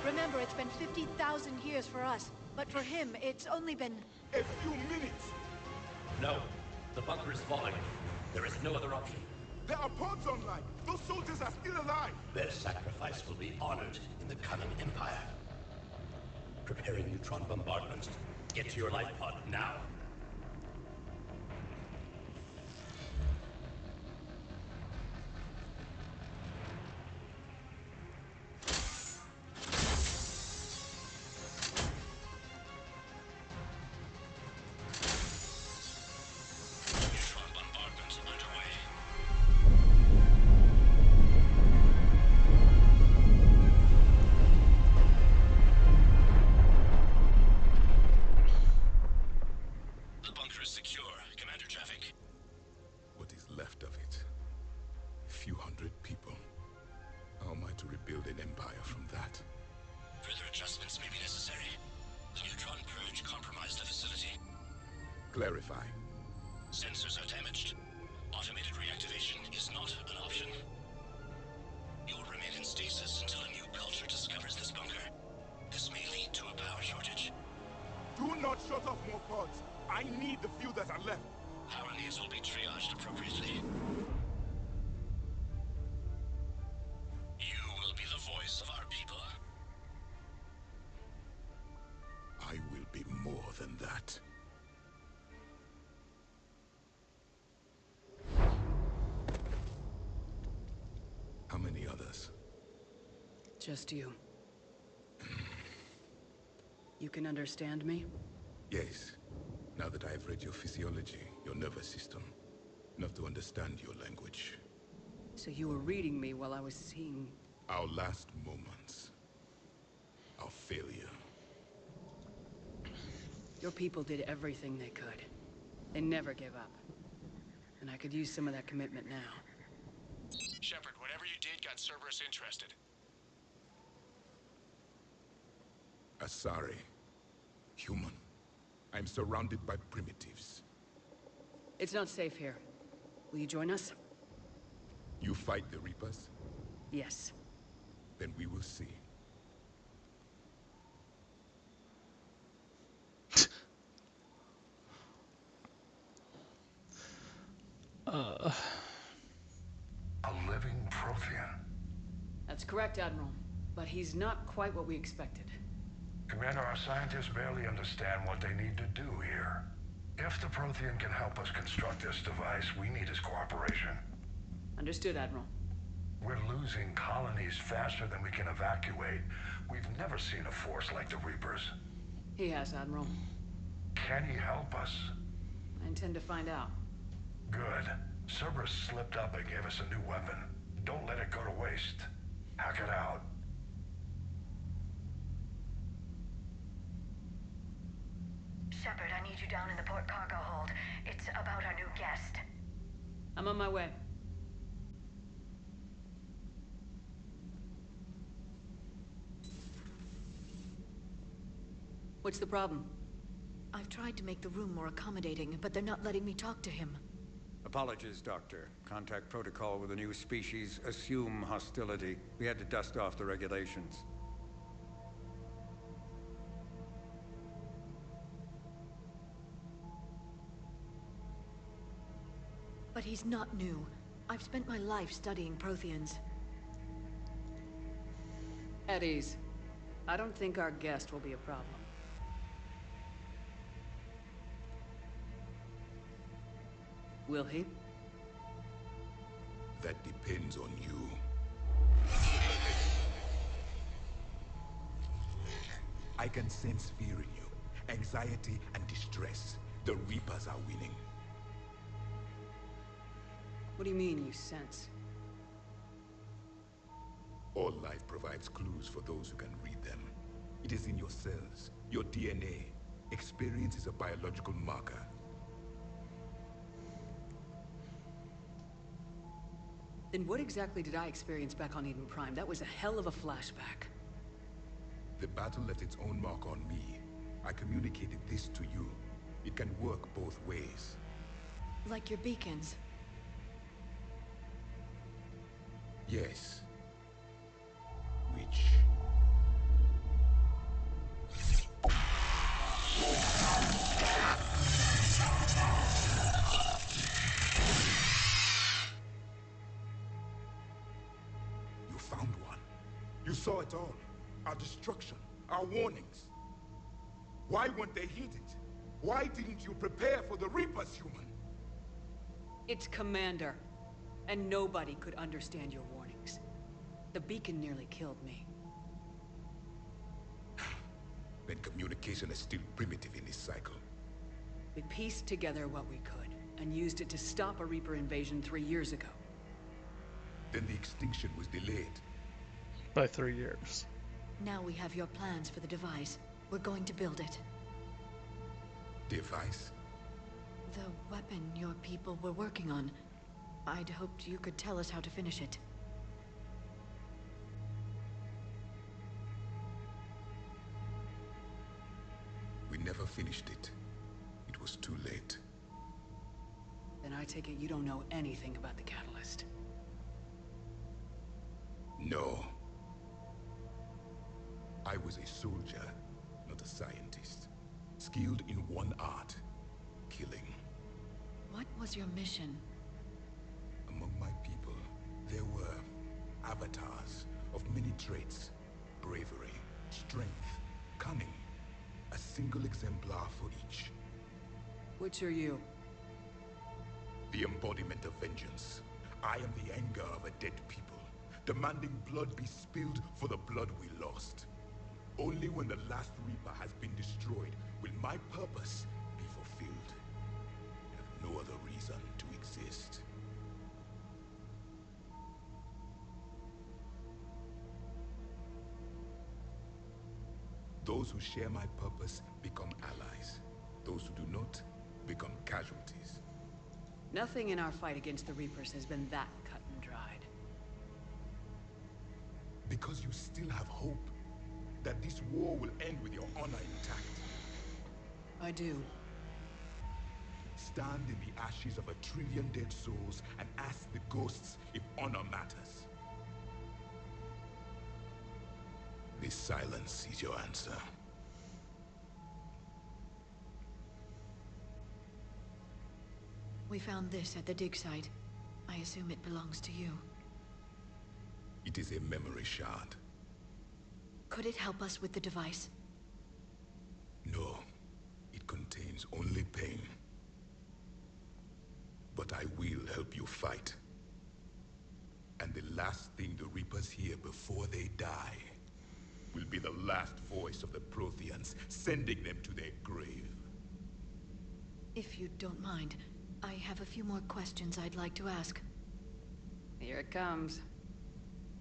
Remember, it's been 50,000 years for us, but for him, it's only been... A few minutes! No. The bunker is falling. There is no other option. There are pods online! Those soldiers are still alive! Their sacrifice will be honored in the coming Empire. Preparing neutron bombardment. Get to your life pod now. Neutron bombardment underway. The bunker is secure. Commander traffic. What is left of it? A few hundred people. How am I to rebuild an empire from that? Further adjustments may be necessary. The neutron purge compromised the facility. Clarify. Sensors are damaged. Automated reactivation is not an option. You will remain in stasis until a new culture discovers this bunker. This may lead to a power shortage. Do not shut off more pods! I need the few that are left! Power needs will be triaged appropriately. You will be the voice of our people. I will be more than that. How many others? Just you. You can understand me? Yes. Now that I've read your physiology, your nervous system, enough to understand your language. So you were reading me while I was seeing... Our last moments. Our failure. Your people did everything they could. They never give up. And I could use some of that commitment now. Shepard, whatever you did got Cerberus interested. Asari. Human. I'm surrounded by primitives. It's not safe here. Will you join us? You fight the Reapers? Yes. Then we will see. A living Prothean. That's correct, Admiral. But he's not quite what we expected. Commander, our scientists barely understand what they need to do here. If the Prothean can help us construct this device, we need his cooperation. Understood, Admiral. We're losing colonies faster than we can evacuate. We've never seen a force like the Reapers. He has, Admiral. Can he help us? I intend to find out. Good. Cerberus slipped up and gave us a new weapon. Don't let it go to waste. Hack it out. Shepard, I need you down in the port cargo hold. It's about our new guest. I'm on my way. What's the problem? I've tried to make the room more accommodating, but they're not letting me talk to him. Apologies, Doctor. Contact protocol with a new species. Assume hostility. We had to dust off the regulations. But he's not new. I've spent my life studying Protheans. At ease. I don't think our guest will be a problem. Will he? That depends on you. I can sense fear in you, anxiety and distress. The Reapers are winning. What do you mean, you sense? All life provides clues for those who can read them. It is in your cells, your DNA. Experience is a biological marker. Then what exactly did I experience back on Eden Prime? That was a hell of a flashback. The battle left its own mark on me. I communicated this to you. It can work both ways. Like your beacons. Yes. Which... You found one. You saw it all. Our destruction, our warnings. Why weren't they heeded? Why didn't you prepare for the Reapers, human? It's Commander. And nobody could understand your warnings. The beacon nearly killed me. Then communication is still primitive in this cycle. We pieced together what we could, and used it to stop a Reaper invasion 3 years ago. Then the extinction was delayed. By 3 years. Now we have your plans for the device. We're going to build it. Device? The weapon your people were working on. I'd hoped you could tell us how to finish it. We never finished it. It was too late. Then I take it you don't know anything about the catalyst. No. I was a soldier, not a scientist. Skilled in one art, killing. What was your mission? Among my people, there were avatars of many traits. Bravery, strength, cunning. A single exemplar for each. Which are you? The embodiment of vengeance. I am the anger of a dead people, demanding blood be spilled for the blood we lost. Only when the last Reaper has been destroyed will my purpose be fulfilled. I have no other reason to exist. Those who share my purpose become allies. Those who do not become casualties. Nothing in our fight against the Reapers has been that cut and dried. Because you still have hope that this war will end with your honor intact. I do. Stand in the ashes of 1 trillion dead souls and ask the ghosts if honor matters. This silence is your answer. We found this at the dig site. I assume it belongs to you. It is a memory shard. Could it help us with the device? No. It contains only pain. But I will help you fight. And the last thing the Reapers hear before they die will be the last voice of the Protheans, sending them to their grave. If you don't mind, I have a few more questions I'd like to ask. Here it comes.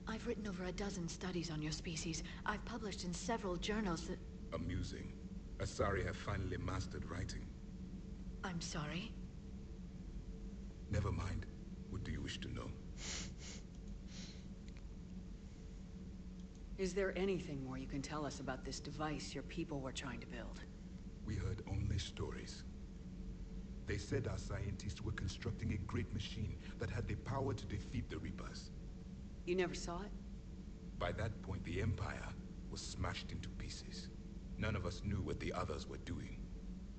I've written over a dozen studies on your species. I've published in several journals that... Amusing. Asari have finally mastered writing. I'm sorry? Never mind. What do you wish to know? Is there anything more you can tell us about this device your people were trying to build? We heard only nightmare stories. They said our scientists were constructing a great machine that had the power to defeat the Reapers. You never saw it? By that point, the Empire was smashed into pieces. None of us knew what the others were doing.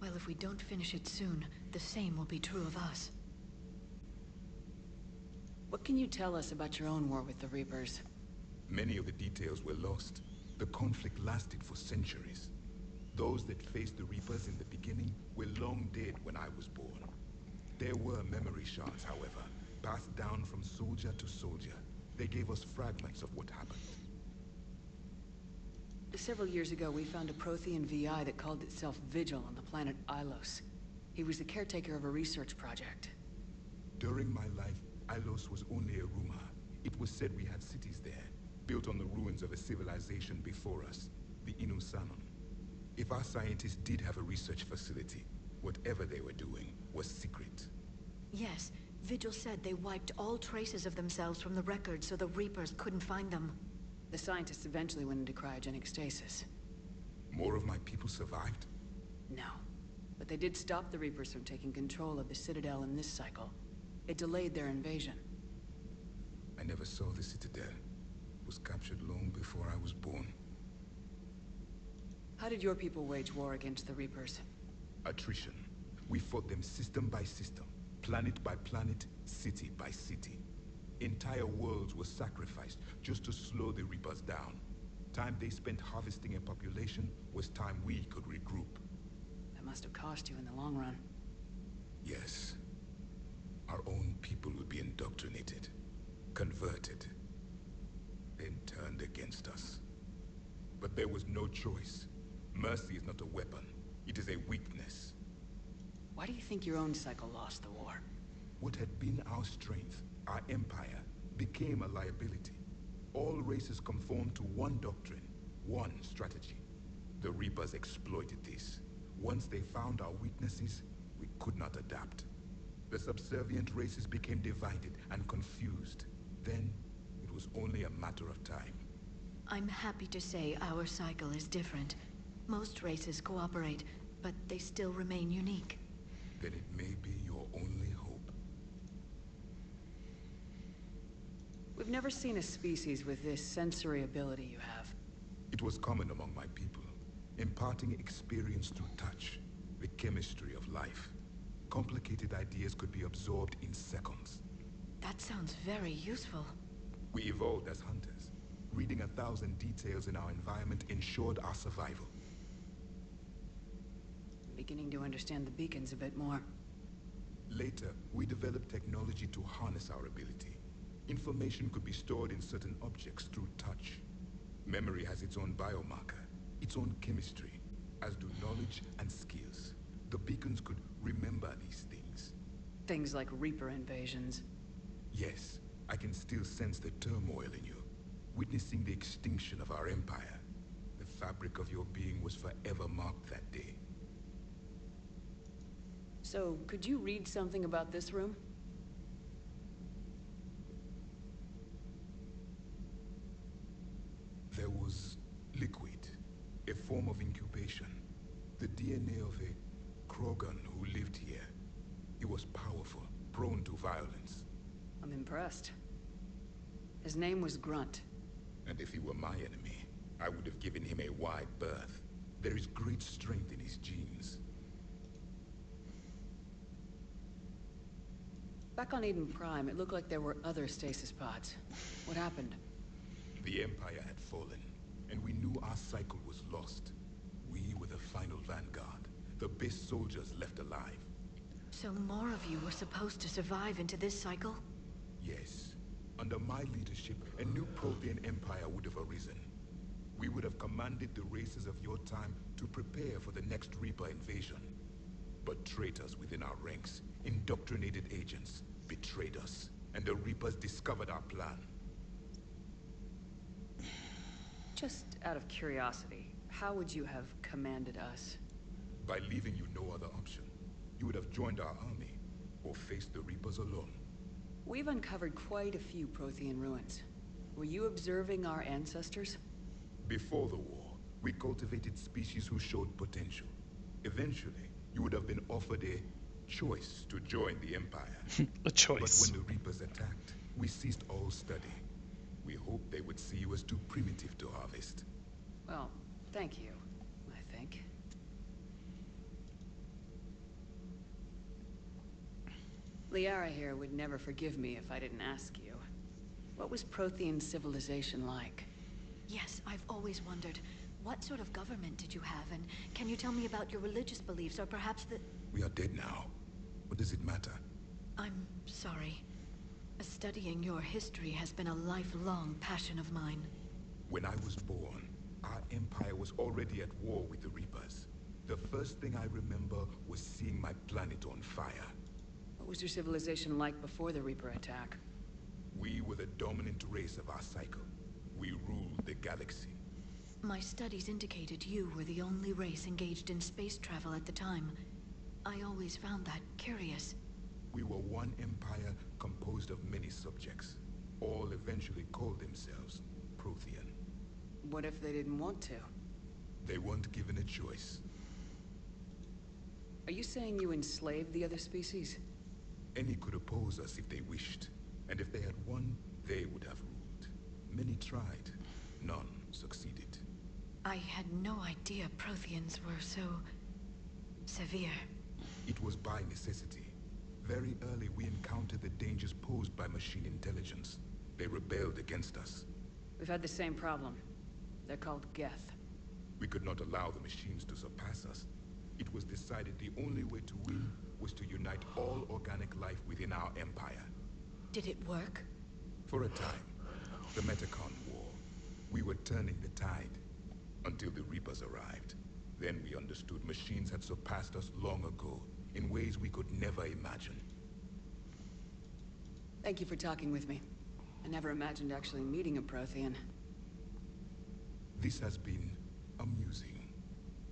Well, if we don't finish it soon, the same will be true of us. What can you tell us about your own war with the Reapers? Many of the details were lost. The conflict lasted for centuries. Those that faced the Reapers in the beginning were long dead when I was born. There were memory shards, however, passed down from soldier to soldier. They gave us fragments of what happened. Several years ago, we found a Prothean VI that called itself Vigil on the planet Ilos. He was the caretaker of a research project. During my life, Ilos was only a rumor. It was said we had cities there, built on the ruins of a civilization before us, the Inusanon. If our scientists did have a research facility, whatever they were doing was secret. Yes, Vigil said they wiped all traces of themselves from the records so the Reapers couldn't find them. The scientists eventually went into cryogenic stasis. More of my people survived? No. But they did stop the Reapers from taking control of the Citadel in this cycle. It delayed their invasion. I never saw the Citadel. It was captured long before I was born. How did your people wage war against the Reapers? Attrition. We fought them system by system, planet by planet, city by city. Entire worlds were sacrificed just to slow the Reapers down. Time they spent harvesting a population was time we could regroup. That must have cost you in the long run. Yes. Our own people would be indoctrinated, converted, then turned against us. But there was no choice. Mercy is not a weapon. It is a weakness. Why do you think your own cycle lost the war? What had been our strength, our empire, became a liability. All races conformed to one doctrine, one strategy. The Reapers exploited this. Once they found our weaknesses, we could not adapt. The subservient races became divided and confused. Then, it was only a matter of time. I'm happy to say our cycle is different. Most races cooperate, but they still remain unique. Then it may be your only hope. We've never seen a species with this sensory ability you have. It was common among my people, imparting experience through touch, the chemistry of life. Complicated ideas could be absorbed in seconds. That sounds very useful. We evolved as hunters. Reading 1,000 details in our environment ensured our survival. I'm beginning to understand the beacons a bit more. Later, we developed technology to harness our ability. Information could be stored in certain objects through touch. Memory has its own biomarker, its own chemistry, as do knowledge and skills. The beacons could remember these things. Things like Reaper invasions. Yes, I can still sense the turmoil in you. Witnessing the extinction of our empire. The fabric of your being was forever marked that day. So, could you read something about this room? There was liquid, a form of incubation. The DNA of a Krogan who lived here. He was powerful, prone to violence. I'm impressed. His name was Grunt. And if he were my enemy, I would have given him a wide berth. There is great strength in his genes. Back on Eden Prime, it looked like there were other stasis pods. What happened? The Empire had fallen, and we knew our cycle was lost. We were the final vanguard, the best soldiers left alive. So more of you were supposed to survive into this cycle? Yes. Under my leadership, a new Prothean empire would have arisen. We would have commanded the races of your time to prepare for the next Reaper invasion. But traitors within our ranks, indoctrinated agents, betrayed us, and the Reapers discovered our plan. Just out of curiosity, how would you have commanded us? By leaving you no other option. You would have joined our army, or faced the Reapers alone. We've uncovered quite a few Prothean ruins. Were you observing our ancestors? Before the war, we cultivated species who showed potential. Eventually, You would have been offered a choice to join the Empire. A choice. But when the Reapers attacked, we ceased all study. We hoped they would see you as too primitive to harvest. Well, thank you, I think. Liara here would never forgive me if I didn't ask you. What was Prothean civilization like? Yes, I've always wondered. What sort of government did you have, and can you tell me about your religious beliefs, or perhaps the... We are dead now. What does it matter? I'm sorry. Studying your history has been a lifelong passion of mine. When I was born, our empire was already at war with the Reapers. The first thing I remember was seeing my planet on fire. What was your civilization like before the Reaper attack? We were the dominant race of our cycle. We ruled the galaxy. My studies indicated you were the only race engaged in space travel at the time. I always found that curious. We were one empire composed of many subjects. All eventually called themselves Prothean. What if they didn't want to? They weren't given a choice. Are you saying you enslaved the other species? Any could oppose us if they wished. And if they had won, they would have ruled. Many tried. None succeeded. I had no idea Protheans were so... severe. It was by necessity. Very early we encountered the dangers posed by machine intelligence. They rebelled against us. We've had the same problem. They're called Geth. We could not allow the machines to surpass us. It was decided the only way to win was to unite all organic life within our empire. Did it work? For a time. The Metacon War. We were turning the tide. Until the Reapers arrived. Then we understood machines had surpassed us long ago, in ways we could never imagine. Thank you for talking with me. I never imagined actually meeting a Prothean. This has been amusing.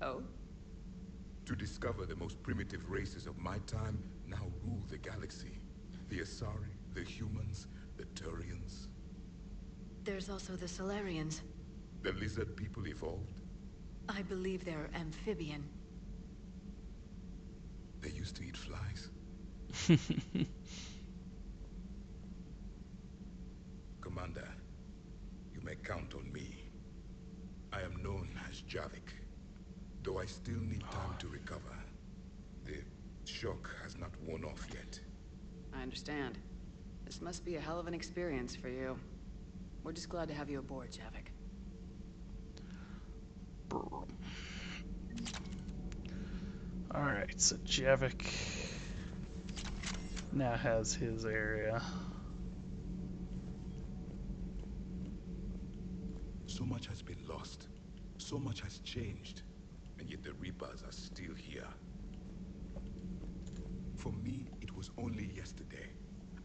Oh? To discover the most primitive races of my time now rule the galaxy. The Asari, the humans, the Turians. There's also the Solarians. The lizard people evolved? I believe they're amphibian. They used to eat flies. Commander, you may count on me. I am known as Javik, though I still need time to recover. The shock has not worn off yet. I understand. This must be a hell of an experience for you. We're just glad to have you aboard, Javik. Alright, so Javik now has his area. So much has been lost. So much has changed. And yet the Reapers are still here. For me, it was only yesterday.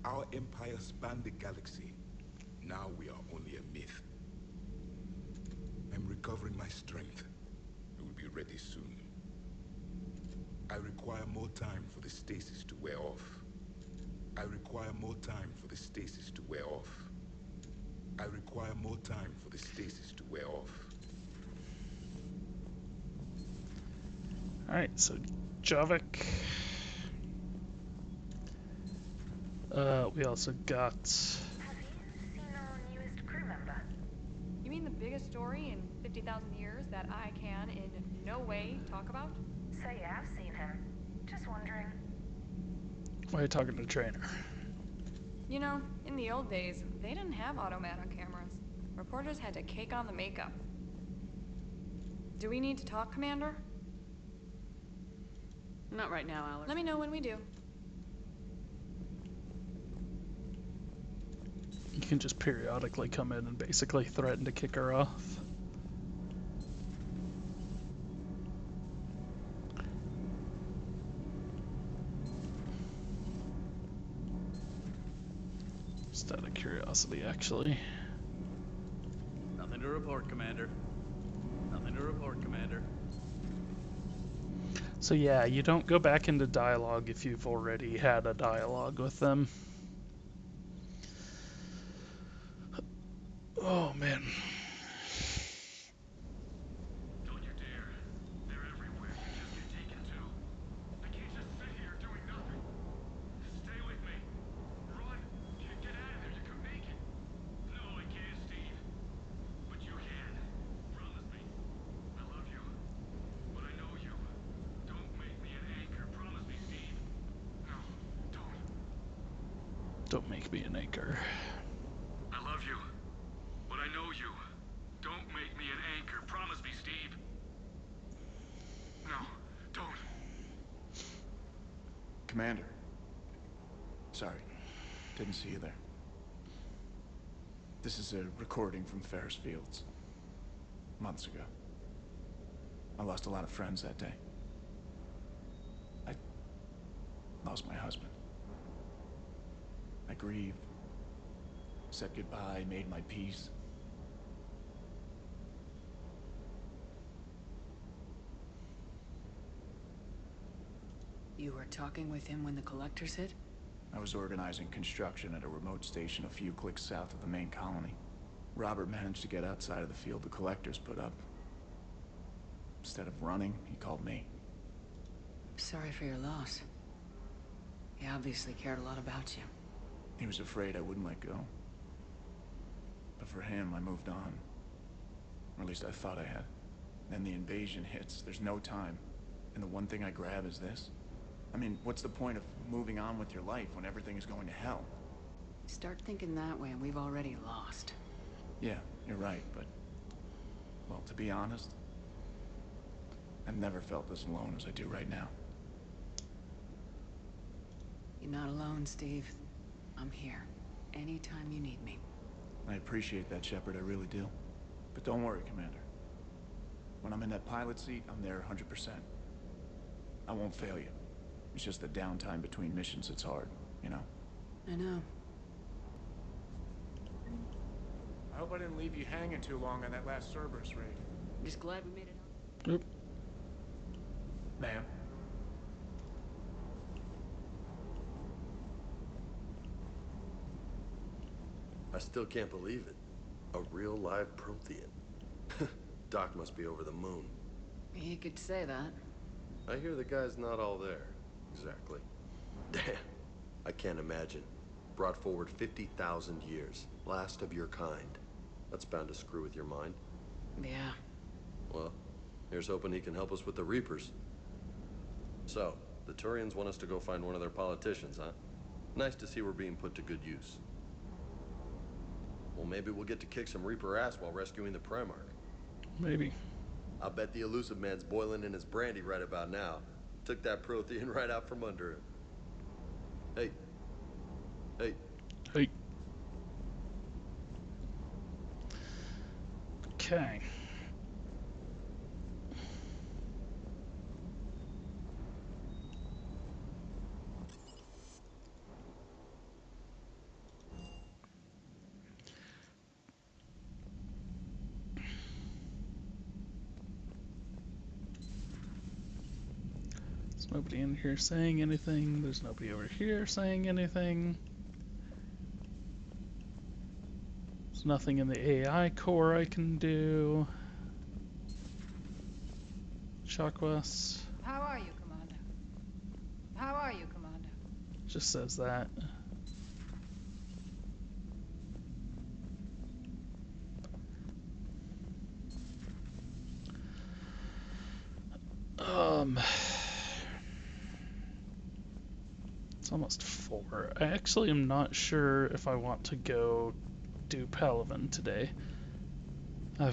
Our empire spanned the galaxy. Now we are only a myth. I'm recovering my strength. I will be ready soon. I require more time for the stasis to wear off. I require more time for the stasis to wear off. I require more time for the stasis to wear off. Alright, so Javik. We also got... Have you seen our newest crew member? You mean the biggest story in 50,000 years that I can in no way talk about? So you have seen him. Just wondering. Why are you talking to the trainer? You know, in the old days, they didn't have automat on cameras. Reporters had to cake on the makeup. Do we need to talk, Commander? Not right now, Alex. Let me know when we do. You can just periodically come in and basically threaten to kick her off. Just out of curiosity, actually. Nothing to report, Commander. Nothing to report, Commander. So yeah, you don't go back into dialogue if you've already had a dialogue with them. Oh man. Don't you dare. They're everywhere. You just get taken to. Don't make me an anchor. I love you, but I know you. Don't make me an anchor. Promise me, Steve. No, don't. Commander. Sorry, didn't see you there. This is a recording from Ferris Fields. Months ago. I lost a lot of friends that day. I lost my husband. I grieved, said goodbye, made my peace. You were talking with him when the collectors hit? I was organizing construction at a remote station a few clicks south of the main colony. Robert managed to get outside of the field the collectors put up. Instead of running, he called me. Sorry for your loss. He obviously cared a lot about you. He was afraid I wouldn't let go. But for him, I moved on. Or at least I thought I had. Then the invasion hits. There's no time. And the one thing I grab is this. I mean, what's the point of moving on with your life when everything is going to hell? Start thinking that way and we've already lost. Yeah, you're right, but... well, to be honest, I've never felt as alone as I do right now. You're not alone, Steve. I'm here. Anytime you need me. I appreciate that, Shepard, I really do. But don't worry, Commander. When I'm in that pilot seat, I'm there 100%. I won't fail you. It's just the downtime between missions that's hard, you know? I know. I hope I didn't leave you hanging too long on that last Cerberus raid. I'm just glad we made it out. Yep. Ma'am? I still can't believe it. A real live Prothean. Doc must be over the moon. You could say that. I hear the guy's not all there. Exactly. Damn. I can't imagine. Brought forward 50,000 years. Last of your kind. That's bound to screw with your mind. Yeah. Well, here's hoping he can help us with the Reapers. So, the Turians want us to go find one of their politicians, huh? Nice to see we're being put to good use. Well, maybe we'll get to kick some Reaper ass while rescuing the Primarch. Maybe. I'll bet the Elusive Man's boiling in his brandy right about now. Took that Prothean right out from under him. Hey. Hey. Hey. Okay. There's nobody in here saying anything. There's nobody over here saying anything. There's nothing in the AI core I can do. Chakwas. How are you, Commander? How are you, Commander? Just says that. It's almost 4. I actually am not sure if I want to go do Palaven today. I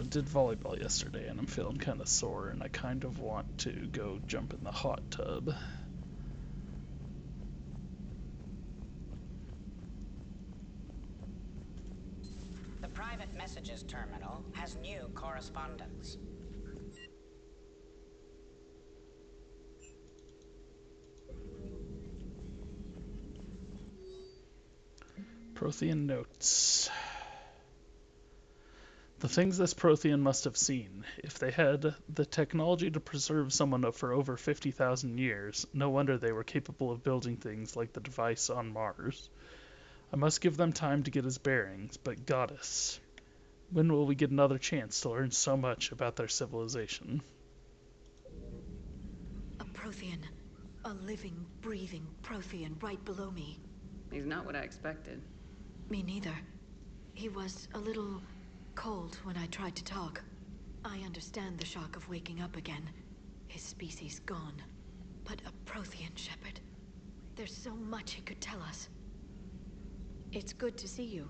did volleyball yesterday and I'm feeling kind of sore and I kind of want to go jump in the hot tub. The private messages terminal has new correspondence. Prothean notes. The things this Prothean must have seen. If they had the technology to preserve someone for over 50,000 years, no wonder they were capable of building things like the device on Mars. I must give them time to get his bearings, but Goddess, when will we get another chance to learn so much about their civilization? A Prothean. A living, breathing Prothean right below me. He's not what I expected. Me neither. He was a little cold when I tried to talk. I understand the shock of waking up again. His species gone. But a Prothean, Shepard. There's so much he could tell us. It's good to see you.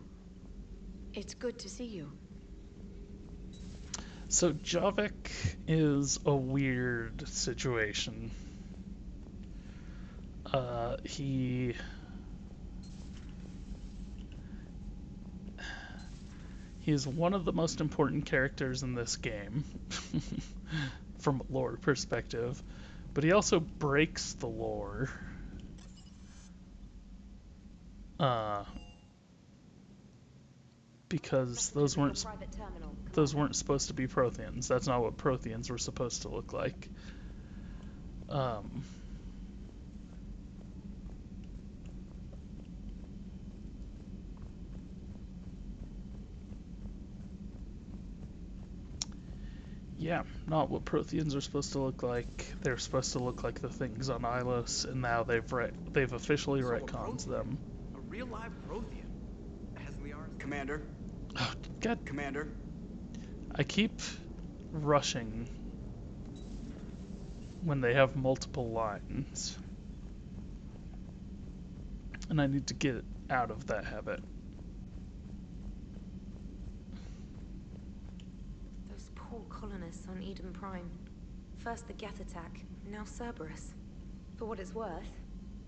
It's good to see you. So Javik is a weird situation. He's one of the most important characters in this game, from a lore perspective, but he also breaks the lore. Because those weren't supposed to be Protheans. That's not what Protheans were supposed to look like. Yeah, not what Protheans are supposed to look like. They're supposed to look like the things on Ilos, and now they've officially retconned them. A real live Prothean. As Liara. Commander. Oh, God. Commander. I keep rushing when they have multiple lines. And I need to get out of that habit. Those poor colonists on Eden Prime. First the Geth attack, now Cerberus. For what it's worth,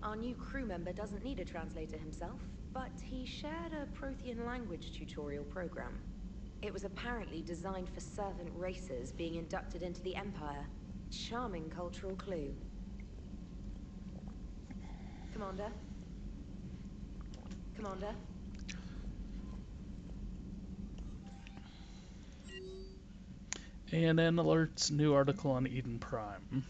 our new crew member doesn't need a translator himself, but he shared a Prothean language tutorial program. It was apparently designed for servant races being inducted into the Empire. Charming cultural clue. Commander? Commander? ANN alerts, new article on Eden Prime.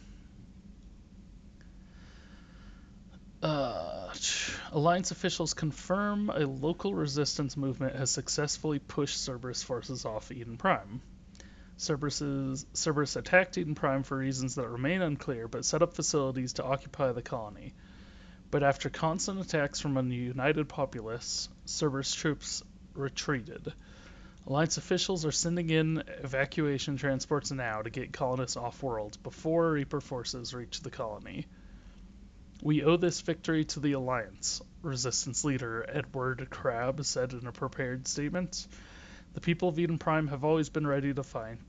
Alliance officials confirm a local resistance movement has successfully pushed Cerberus forces off Eden Prime. Cerberus attacked Eden Prime for reasons that remain unclear, but set up facilities to occupy the colony. But after constant attacks from a united populace, Cerberus troops retreated. Alliance officials are sending in evacuation transports now to get colonists off-world before Reaper forces reach the colony. We owe this victory to the Alliance, Resistance leader Edward Crabb said in a prepared statement. The people of Eden Prime have always been ready to fight,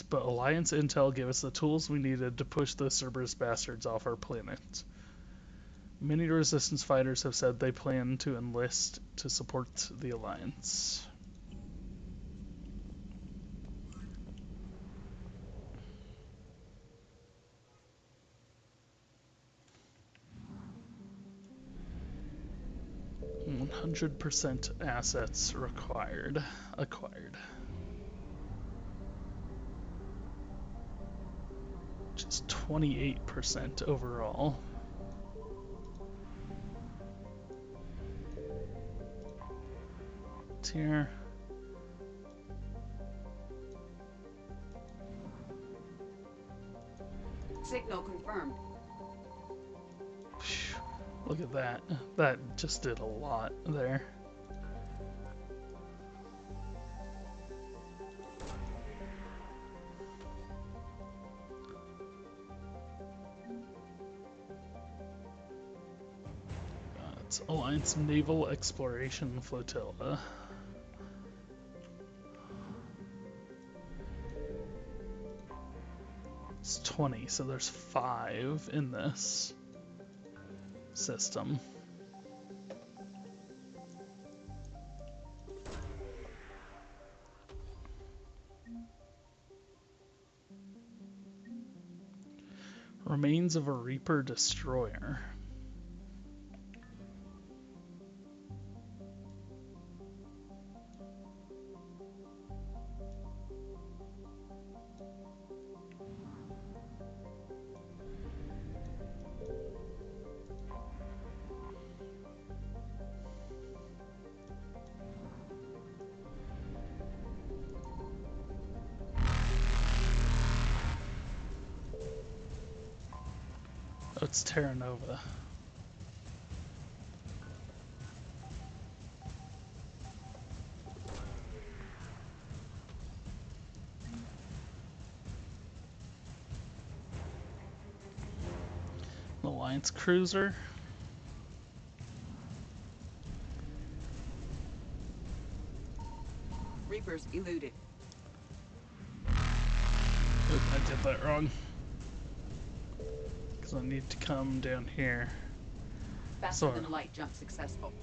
but Alliance intel gave us the tools we needed to push the Cerberus bastards off our planet. Many Resistance fighters have said they plan to enlist to support the Alliance. "100% assets acquired. Which is 28% overall. It's here. Signal confirmed. Look at that. That just did a lot there. It's Alliance Naval Exploration Flotilla. It's 20, so there's 5 in this system. Remains of a Reaper destroyer. It's Terra Nova. Alliance cruiser. Reapers eluded. Oop, I did that wrong. Because I need to come down here. Faster than light jump successful.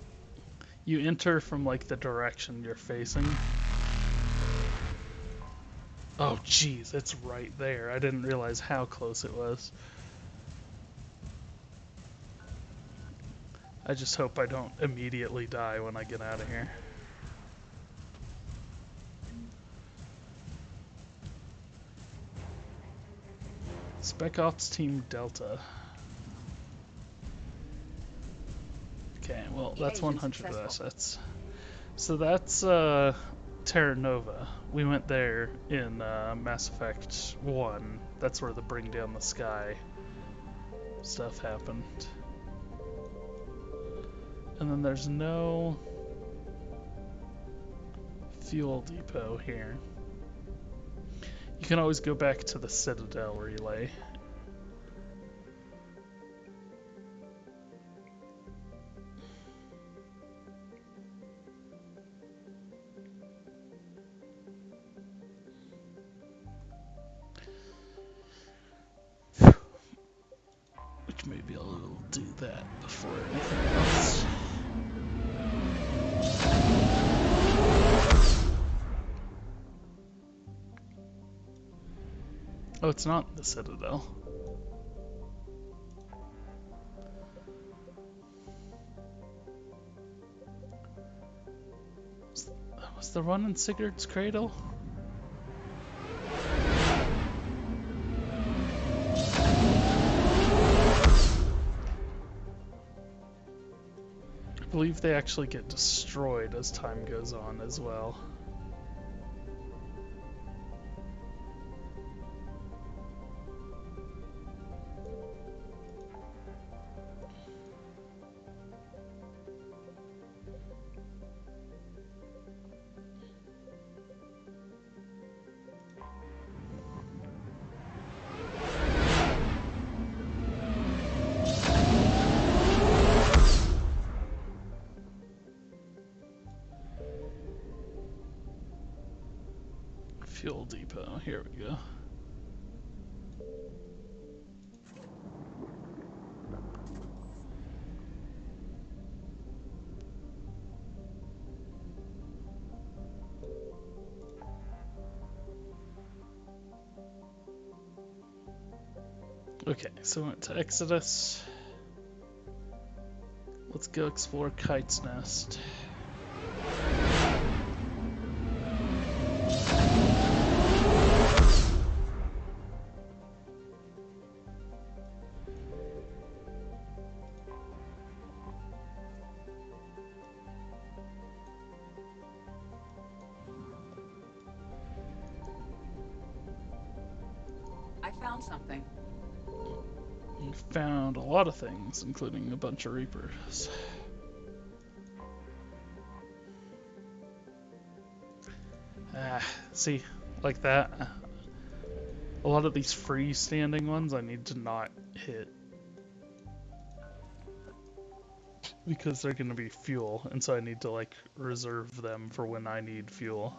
You enter from like the direction you're facing. Oh jeez, it's right there. I didn't realize how close it was. I just hope I don't immediately die when I get out of here. Spec Ops Team Delta. Okay, well that's 100 assets. So that's Terra Nova. We went there in Mass Effect 1. That's where the Bring Down the Sky stuff happened. And then there's no fuel depot here. You can always go back to the Citadel relay. Which maybe I'll do that before anything else. Oh, it's not the Citadel. Was the one in Sigurd's Cradle? I believe they actually get destroyed as time goes on as well. Fuel depot, here we go. Okay, so we went to Exodus. Let's go explore Kite's Nest. I found something. We found a lot of things, including a bunch of Reapers. See, like that. A lot of these freestanding ones I need to not hit. Because they're gonna be fuel, and so I need to like reserve them for when I need fuel.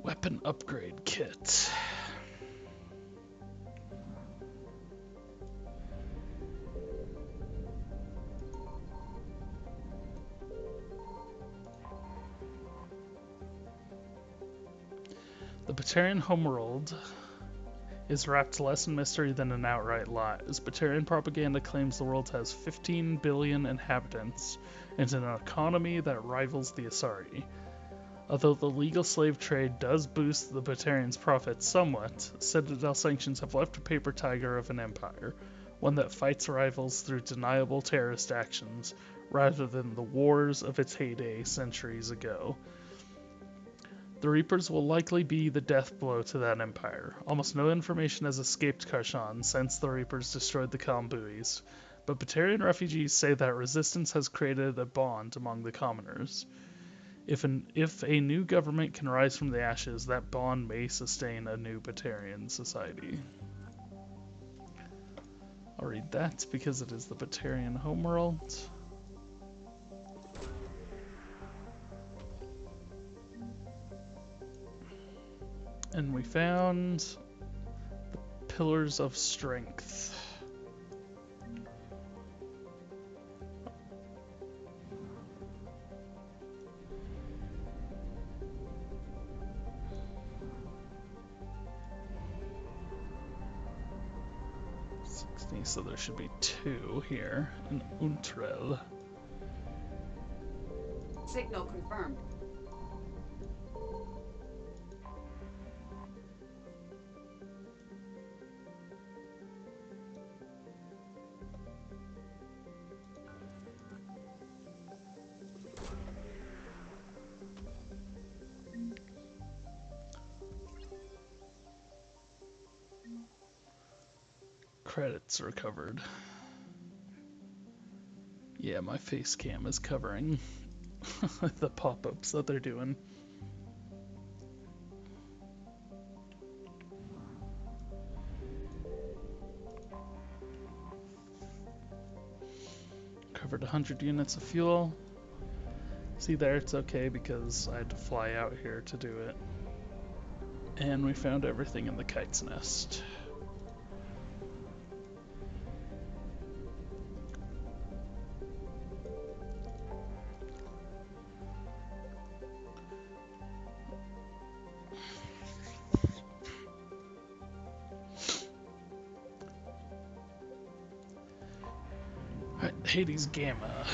Weapon upgrade kit. The Batarian homeworld is wrapped less in mystery than an outright lie, as Batarian propaganda claims the world has 15 billion inhabitants and an economy that rivals the Asari. Although the legal slave trade does boost the Batarians' profits somewhat, Citadel sanctions have left a paper tiger of an empire, one that fights rivals through deniable terrorist actions, rather than the wars of its heyday centuries ago. The Reapers will likely be the death blow to that empire. Almost no information has escaped Karshan since the Reapers destroyed the Calm Buoys, but Batarian refugees say that resistance has created a bond among the commoners. If a new government can rise from the ashes, that bond may sustain a new Batarian society. I'll read that because it is the Batarian homeworld. And we found the Pillars of Strength. So there should be 2 here in Untrell. Signal confirmed. Credits are covered. Yeah, my face cam is covering the pop-ups that they're doing. Covered 100 units of fuel. See there, it's okay because I had to fly out here to do it. And we found everything in the Kite's Nest. Hades Gamma.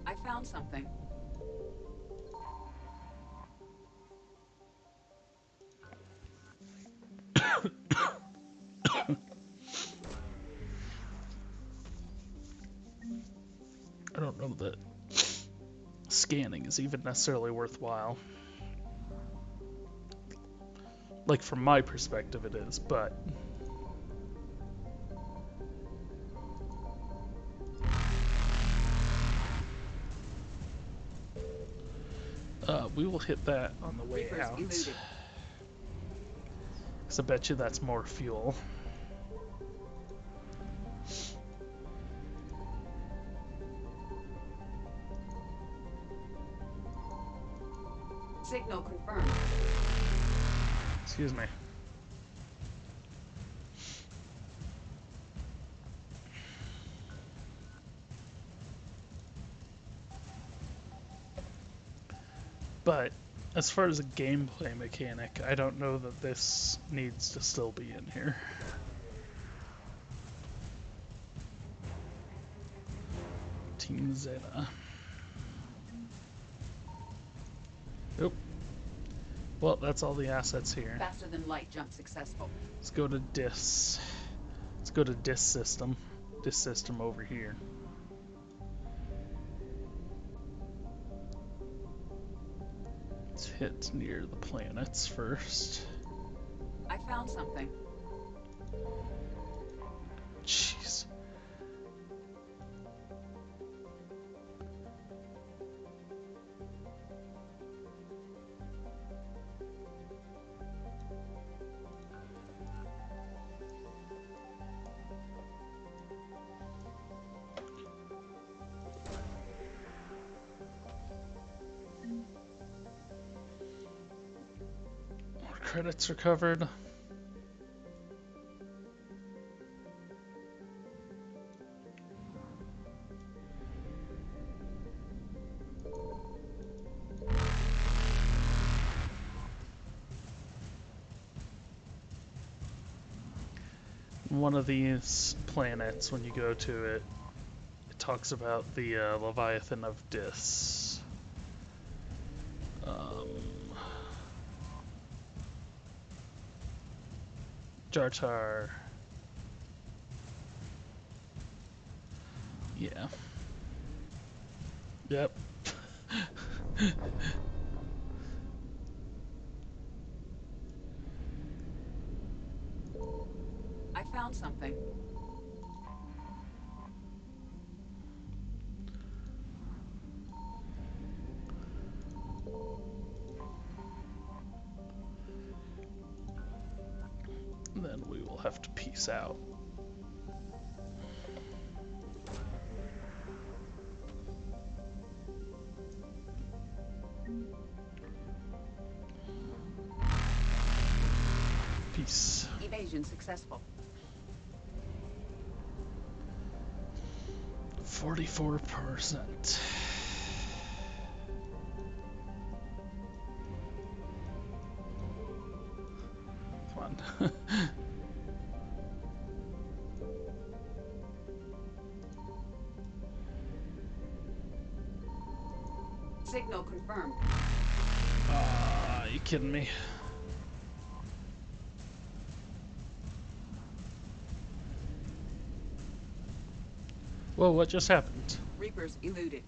I found something. I don't know that scanning is even necessarily worthwhile. Like, from my perspective it is, but... we will hit that on the way out. Because I bet you that's more fuel. Signal confirmed. Excuse me. But as far as a gameplay mechanic, I don't know that this needs to still be in here. Team Zeta. Nope. Well, that's all the assets here. Faster than light jump successful. Let's go to DIS. Let's go to DIS system. DIS system over here. Let's hit near the planets first. I found something. Jeez. Credits are covered. One of these planets, when you go to it, it talks about the Leviathan of Dis. Jartar. Yeah. Yep. found something. Then we will have to peace out. Peace. Evasion successful. 44%. Come on. Signal confirmed. Are you kidding me? Whoa, what just happened? Reapers eluded.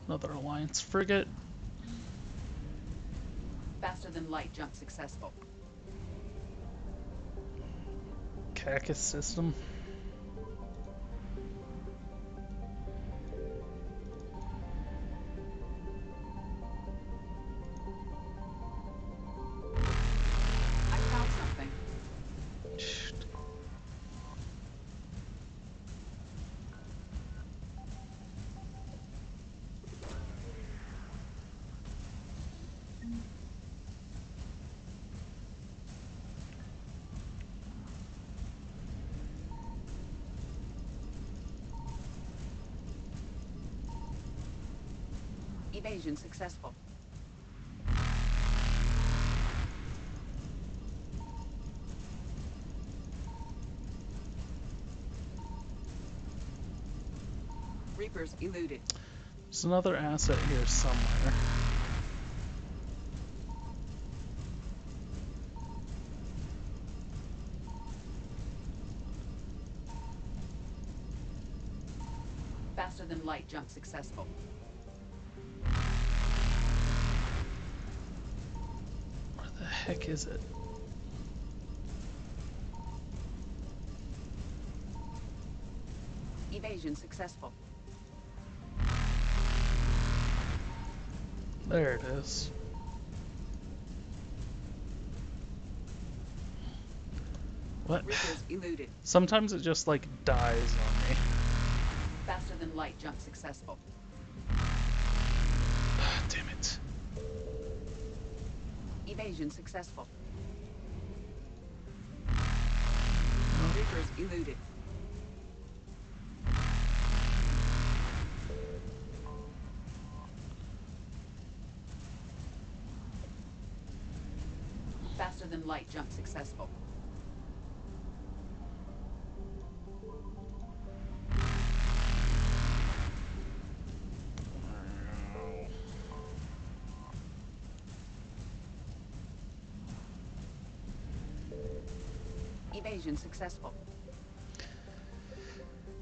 Another Alliance frigate. Faster than light jump successful. Cacus system. I found something. Evasion successful. Reapers eluded. There's another asset here somewhere. Faster than light jump successful. Where the heck is it? Evasion successful. There it is. What? Reapers eluded. Sometimes it just like dies on me. Faster than light jump successful. Damn it. Evasion successful. Oh. Reapers eluded. Faster than light jump successful. Evasion successful.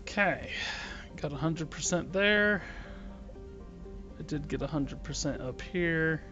Okay, got 100% there. I did get 100% up here.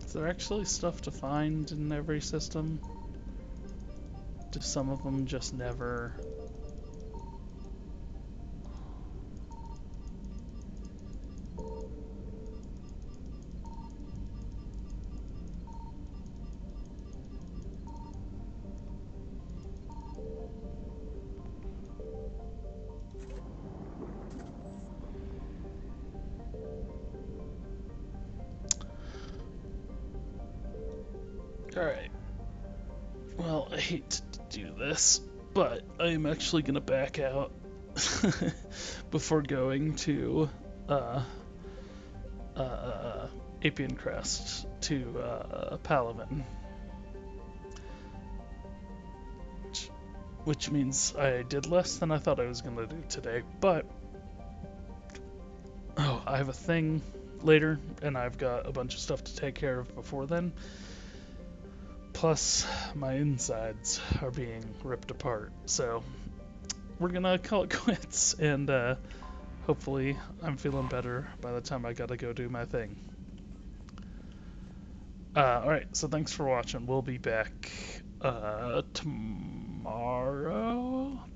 Is there actually stuff to find in every system? Do some of them just never... Alright. Well, I hate to do this, but I am actually gonna back out before going to Apian Crest to Palaven. Which means I did less than I thought I was gonna do today, but I have a thing later, and I've got a bunch of stuff to take care of before then. Plus, my insides are being ripped apart, so we're gonna call it quits, and hopefully I'm feeling better by the time I gotta go do my thing. Alright, so thanks for watching. We'll be back tomorrow,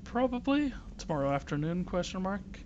probably? Tomorrow afternoon, question mark?